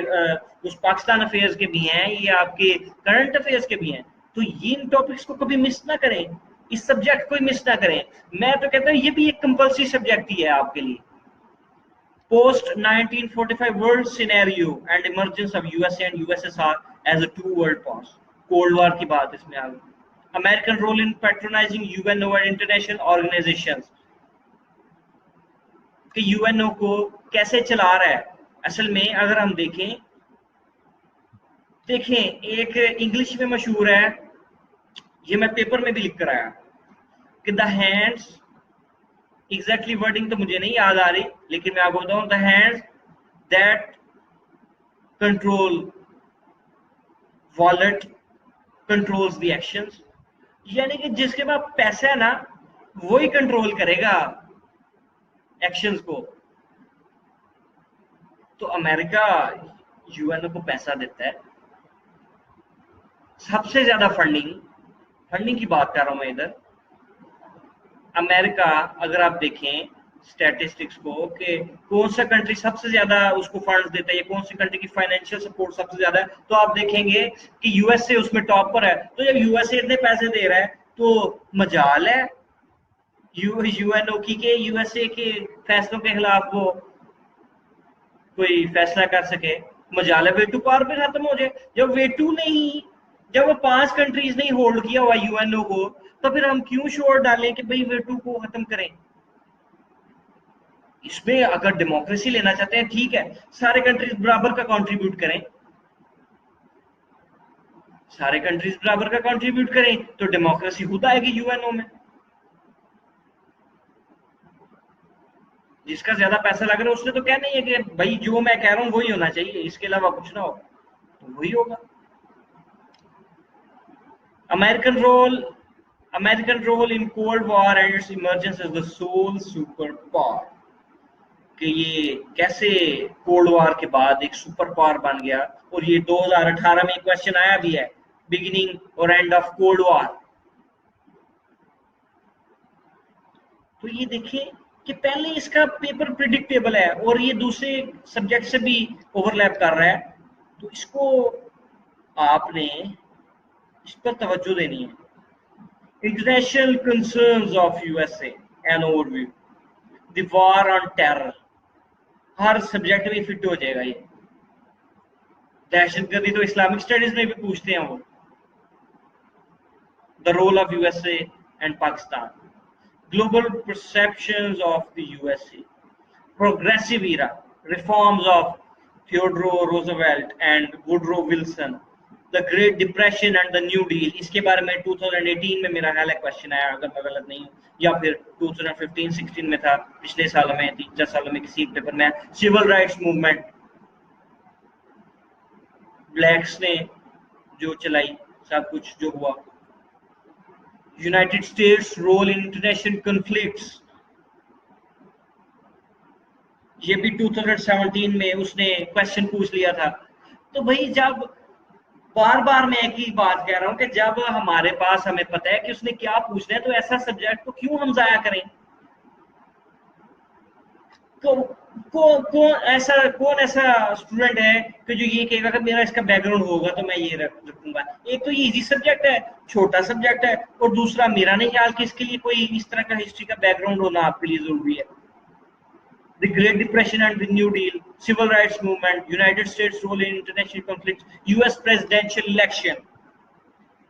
उस पाकिस्तान अफेयर्स के भी हैं, ये आपके करंट अफेयर्स के भी हैं। तो ये इन टॉपिक्स को कभी मिस ना करें, इस सब्जेक्ट को मिस ना करें। मैं तो कहता हूँ ये भी एक कंपल्सरी सब्जेक्ट ही है आपके लिए। Post 1945 world scenario and emergence of USA and USSR as a two world powers. Cold war की बात इसमें आ गई। American role in patronizing UNO और इंटरनेशनल ऑर्गेनाइजेशंस, कि यूएनओ को कैसे चला रहा है। असल में अगर हम देखें एक इंग्लिश में मशहूर है, ये मैं पेपर में भी लिख कर आया, कि द हैंड्स, एग्जैक्टली वर्डिंग तो मुझे नहीं याद आ रही, लेकिन मैं आपको बताऊं, the hands that control wallet controls the actions. यानी कि जिसके पास पैसा है ना, वो ही कंट्रोल करेगा एक्शंस को। तो अमेरिका यूएनओ को पैसा देता है, सबसे ज्यादा फंडिंग फंडिंग की बात कर रहा हूं मैं इधर। अमेरिका, अगर आप देखें स्टैटिस्टिक्स को कि कौन सा कंट्री सबसे ज्यादा उसको फंड्स देता है, या कौन सी कंट्री की फाइनेंशियल सपोर्ट सबसे ज्यादा है, तो आप देखेंगे कि यूएसए उसमें टॉप पर है। तो जब यूएसए इतने पैसे दे रहा है, तो मजाल है यूएनओ की के यूएसए के फैसलों के खिलाफ वो कोई फैसला कर सके। मजाल है वेटू पावर पे खत्म हो जाए। जब वेटू नहीं जब वो 5 कंट्रीज ने होल्ड किया हुआ यूएनओ को, तो फिर हम क्यों शोर डालें कि भाई वेटो को खत्म करें? इसमें अगर डेमोक्रेसी लेना चाहते हैं, ठीक है, सारे कंट्रीज बराबर का कंट्रीब्यूट करें, सारे कंट्रीज बराबर का कंट्रीब्यूट करें तो डेमोक्रेसी खुद आएगी यूएनओ में। जिसका ज्यादा पैसा लग रहा है उसने तो कहना ही है कि भाई जो मैं कह रहा हूँ वही होना चाहिए, इसके अलावा कुछ ना हो, तो वही होगा। American role American role in cold war and its emergence as the sole super power, कि ये कैसे कोल्ड वॉर के बाद एक सुपर पावर बन गया। और ये 2018 में क्वेश्चन आया भी है, बिगिनिंग और एंड ऑफ कोल्ड वॉर। तो ये देखिए कि पहले इसका पेपर प्रिडिक्टेबल है और ये दूसरे सब्जेक्ट से भी ओवरलैप कर रहा है, तो इसको आपने इस पर तवज्जो देनी है। International concerns of USA an overview, the war on terror, her subject में फिट हो जाएगा ये। दहशतगर्दी तो इस्लामिक स्टडीज में भी पूछते हैं वो। The role of USA and Pakistan, global perceptions of the USA, progressive era, reforms of Theodore Roosevelt and Woodrow Wilson, the Great Depression and the New Deal। इसके बारे में 2018 में मेरा ख्याल है क्वेश्चन आया, अगर मैं गलत नहीं हूँ, या फिर 2015-16 में था, पिछले सालों में 3-4 सालों में किसी पेपर में। सिविल राइट्स मूवमेंट, ब्लैक्स ने जो चलाई, सब कुछ जो हुआ। United States role in international conflicts, ये भी 2017 में उसने क्वेश्चन पूछ लिया था। तो भाई जब बार बार मैं एक ही बात कह रहा हूँ कि जब हमारे पास हमें पता है कि उसने क्या पूछना है, तो ऐसा सब्जेक्ट को क्यों हम जाया करें? तो कौन ऐसा स्टूडेंट है कि जो ये कहेगा कि मेरा इसका बैकग्राउंड होगा तो मैं ये रखूंगा? एक तो ये इजी सब्जेक्ट है, छोटा सब्जेक्ट है, और दूसरा मेरा नहीं ख्याल कि इसके लिए कोई इस तरह का हिस्ट्री का बैकग्राउंड होना आपके लिए जरूरी है। The Great Depression and the New Deal, Civil Rights Movement, United States role in international conflicts, US presidential election।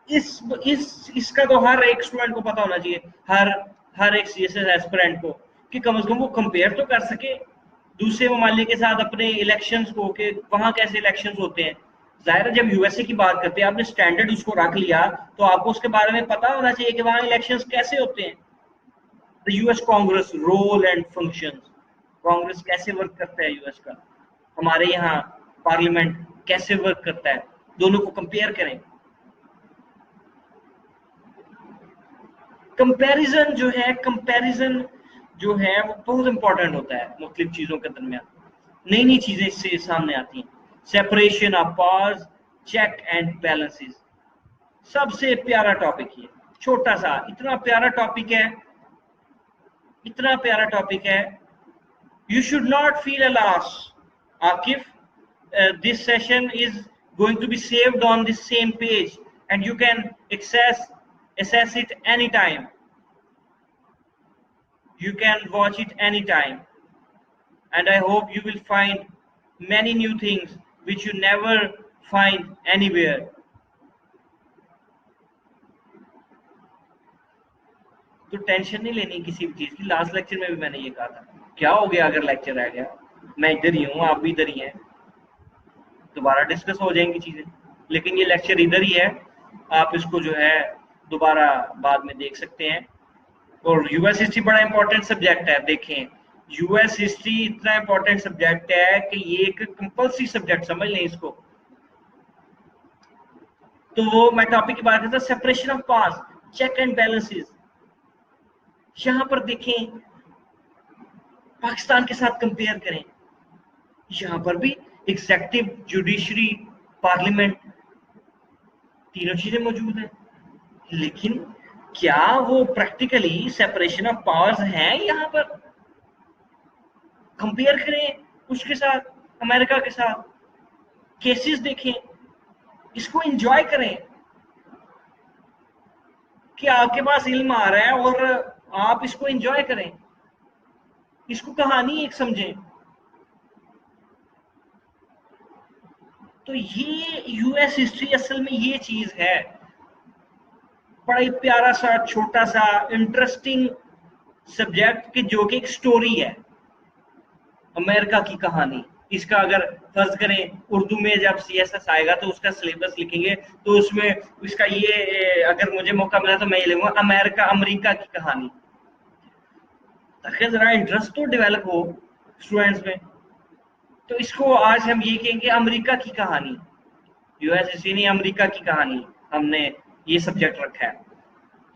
इसका तो हर एक स्टूडेंट को पता होना चाहिए, हर एक सीएसएस एस्पिरेंट को, कि कम से कम वो कंपेयर तो कर सके दूसरे ममालिक के साथ अपने इलेक्शंस को, कि वहां कैसे इलेक्शंस होते हैं। जाहिर है जब यूएसए की बात करते हैं, आपने स्टैंडर्ड उसको रख लिया, तो आपको उसके बारे में पता होना चाहिए कि वहां इलेक्शंस कैसे होते हैं। The US Congress role and functions, Congress कैसे वर्क करता है यूएस का, हमारे यहाँ पार्लियामेंट कैसे वर्क करता है, दोनों को कंपेयर करें। कंपैरिजन जो है वो बहुत इंपॉर्टेंट होता है मुख्तलिफ चीजों के दरमियान, नई नई चीजें इससे सामने आती हैं। Separation of powers, check and balances, सबसे प्यारा टॉपिक है, छोटा सा इतना प्यारा टॉपिक है, इतना प्यारा टॉपिक है। You should not feel a loss, Akif. This session is going to be saved on the same page, and you can access it anytime. You can watch it anytime, and I hope you will find many new things which you never find anywhere. तो tension नहीं लेनी किसी भी चीज की। Last lecture में भी मैंने ये कहा था, क्या हो गया अगर लेक्चर रह गया, मैं इधर ही हूँ, आप भी इधर ही हैं, दोबारा डिस्कस हो जाएंगी चीजें। लेकिन ये लेक्चर इधर ही है, आप इसको जो है दोबारा बाद में देख सकते हैं। और यूएस हिस्ट्री बड़ा इंपॉर्टेंट सब्जेक्ट है। देखें, यूएस हिस्ट्री इतना इंपॉर्टेंट सब्जेक्ट है कि ये एक कंपल्सरी सब्जेक्ट समझ लें इसको। तो वो मैं टॉपिक की बात करता, separation of powers, check and balances. यहां पर देखें, पाकिस्तान के साथ कंपेयर करें, यहां पर भी एग्जेक्टिव, जुडिशरी, पार्लियामेंट, तीनों चीजें मौजूद हैं। लेकिन क्या वो प्रैक्टिकली सेपरेशन ऑफ पावर्स हैं यहां पर? कंपेयर करें उसके साथ, अमेरिका के साथ, केसेस देखें, इसको एंजॉय करें कि आपके पास इल्म आ रहा है और आप इसको एंजॉय करें, इसको कहानी एक समझें। तो ये यूएस हिस्ट्री असल में ये चीज है, बड़ा ही प्यारा सा छोटा सा इंटरेस्टिंग सब्जेक्ट कि जो कि एक स्टोरी है, अमेरिका की कहानी। इसका अगर फर्ज करें उर्दू में जब सीएसएस आएगा तो उसका सिलेबस लिखेंगे, तो उसमें इसका ये अगर मुझे मौका मिला तो मैं ये लिखूंगा अमेरिका अमेरिका की कहानी, ताकि जरा इंटरेस्ट तो डेवलप हो स्टूडेंट्स में। तो इसको आज हम ये कहेंगे अमेरिका की कहानी, यूएस हिस्ट्री नहीं अमेरिका की कहानी, हमने ये सब्जेक्ट रखा है।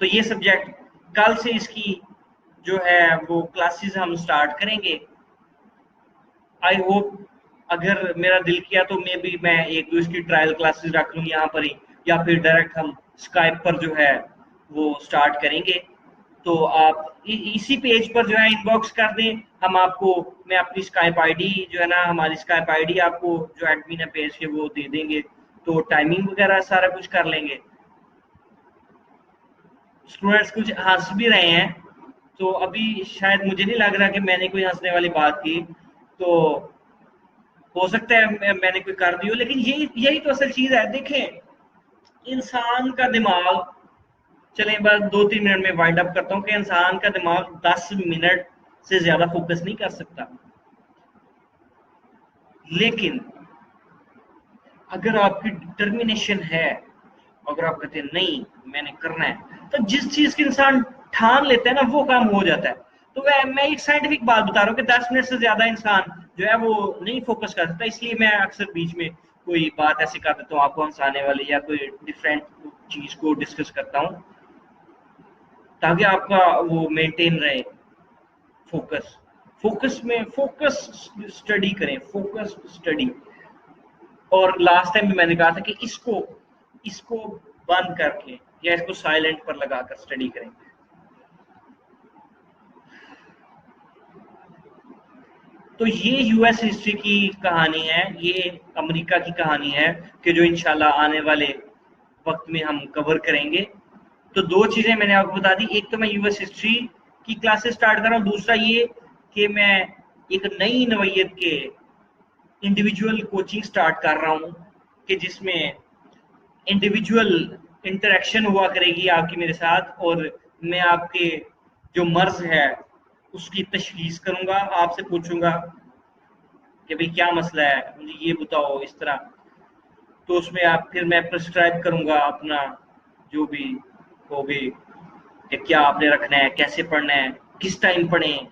तो ये सब्जेक्ट कल से इसकी जो है वो क्लासेस हम स्टार्ट करेंगे। आई होप अगर मेरा दिल किया तो मैं एक दो इसकी ट्रायल क्लासेस रख लूँ यहाँ पर ही, या फिर डायरेक्ट हम स्काइप पर जो है वो स्टार्ट करेंगे। तो आप इसी पेज पर जो है इनबॉक्स कर दें, हम आपको मैं अपनी स्काइप आईडी जो है ना, हमारी स्काइप आईडी आपको जो एडमिन है पेज के वो दे देंगे, तो टाइमिंग वगैरह सारा कुछ कर लेंगे। स्टूडेंट्स कुछ हंस भी रहे हैं, तो अभी शायद मुझे नहीं लग रहा कि मैंने कोई हंसने वाली बात की, तो हो सकता है मैंने कोई कर दी हो, लेकिन यही यही तो असल चीज है। देखें, इंसान का दिमाग, चलें बस 2-3 मिनट में वाइंड अप करता हूँ कि इंसान का दिमाग 10 मिनट से ज्यादा फोकस नहीं कर सकता, लेकिन अगर आपकी डिटर्मिनेशन है, अगर आप कहते हैं नहीं मैंने करना है, तो जिस चीज की इंसान ठान लेता है ना वो काम हो जाता है। तो मैं एक साइंटिफिक बात बता रहा हूँ कि 10 मिनट से ज्यादा इंसान जो है वो नहीं फोकस कर सकता, इसलिए मैं अक्सर बीच में कोई बात ऐसी कर देता हूँ आपको हंसाने वाली, या कोई डिफरेंट चीज को डिस्कस करता हूँ, ताकि आपका वो मेंटेन रहे फोकस। फोकस स्टडी करें, फोकस स्टडी। और लास्ट टाइम भी मैंने कहा था कि इसको इसको बंद करके या इसको साइलेंट पर लगाकर स्टडी करें। तो ये यूएस हिस्ट्री की कहानी है, ये अमेरिका की कहानी है कि जो इंशाल्लाह आने वाले वक्त में हम कवर करेंगे। तो दो चीजें मैंने आपको बता दी, एक तो मैं यूएस हिस्ट्री की क्लासेस स्टार्ट कर रहा हूँ, दूसरा ये कि मैं एक नई नवैयत के इंडिविजुअल कोचिंग स्टार्ट कर रहा हूँ, कि जिसमें इंडिविजुअल इंटरेक्शन हुआ करेगी आपकी मेरे साथ, और मैं आपके जो मर्ज है उसकी तशखीस करूंगा, आपसे पूछूंगा कि भाई क्या मसला है, मुझे ये बताओ इस तरह। तो उसमें आप फिर मैं प्रिस्क्राइब करूंगा अपना जो भी हो गई, कि क्या आपने रखना है, कैसे पढ़ना है, किस टाइम पढ़ें,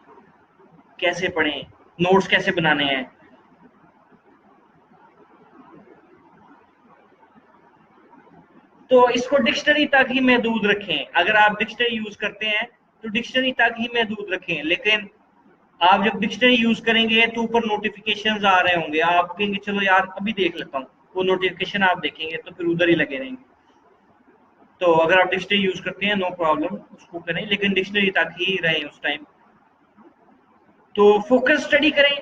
कैसे पढ़ें, नोट्स कैसे बनाने हैं। तो इसको डिक्शनरी तक ही महदूद रखें, अगर आप डिक्शनरी यूज करते हैं तो डिक्शनरी तक ही महदूद रखें। लेकिन आप जब डिक्शनरी यूज करेंगे तो ऊपर नोटिफिकेशंस आ रहे होंगे, आप कहेंगे चलो यार अभी देख लेता हूँ, वो नोटिफिकेशन आप देखेंगे तो फिर उधर ही लगे रहेंगे। तो अगर आप डिक्शनरी यूज करते हैं नो प्रॉब्लम, उसको करें, लेकिन डिक्शनरी तक ही रहें उस टाइम। तो फोकस स्टडी करें,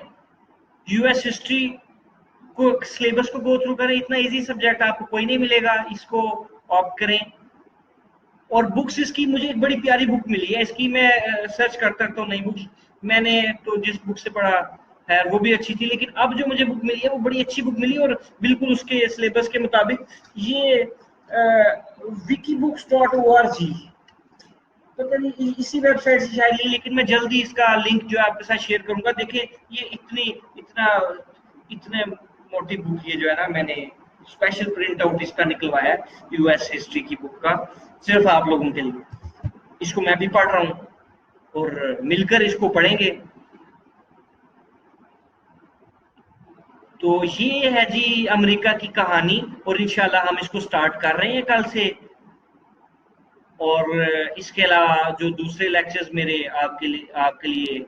यूएस हिस्ट्री को सिलेबस को गो थ्रू करें, इतना इजी सब्जेक्ट आपको कोई नहीं मिलेगा, इसको ऑप्ट करें। और बुक्स इसकी मुझे एक बड़ी प्यारी बुक मिली है, इसकी मैं सर्च करता तो नई बुक्स, मैंने तो जिस बुक से पढ़ा है वो भी अच्छी थी, लेकिन अब जो मुझे बुक मिली है वो बड़ी अच्छी बुक मिली, और बिल्कुल उसके सिलेबस के मुताबिक। ये wiki books dot O R G, पता नहीं इसी वेबसाइट से शायद ली, लेकिन मैं जल्दी इसका लिंक जो है आपके साथ शेयर करूंगा। देखिए ये इतना इतने मोटी बुक ये जो है ना, मैंने स्पेशल प्रिंट आउट इसका निकलवाया है यूएस हिस्ट्री की बुक का, सिर्फ आप लोगों के लिए। इसको मैं भी पढ़ रहा हूँ और मिलकर इसको पढ़ेंगे। तो ये है जी अमेरिका की कहानी, और इंशाल्लाह हम इसको स्टार्ट कर रहे हैं कल से। और इसके अलावा जो दूसरे लेक्चर्स मेरे आपके लिए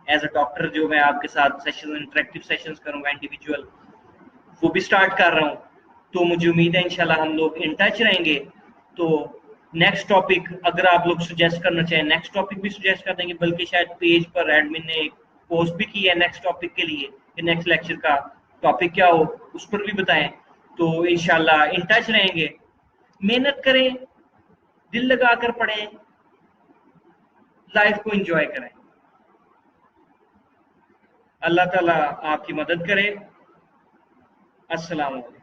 एज अ डॉक्टर जो मैं आपके साथ सेशन इंटरेक्टिव सेशंस करूंगा इंडिविजुअल, वो भी स्टार्ट कर रहा हूँ। तो मुझे उम्मीद है इंशाल्लाह हम लोग इन टच रहेंगे। तो नेक्स्ट टॉपिक अगर आप लोग सुजेस्ट करना चाहें, नेक्स्ट टॉपिक भी सुजेस्ट कर देंगे, बल्कि शायद पेज पर एडमिन ने एक पोस्ट भी की है नेक्स्ट टॉपिक के लिए कि नेक्स्ट लेक्चर का टॉपिक क्या हो, उस पर भी बताएं। तो इंशाल्लाह इन टच रहेंगे। मेहनत करें, दिल लगाकर पढ़ें, लाइफ को एंजॉय करें। अल्लाह ताला आपकी मदद करे। अस्सलाम वालेकुम।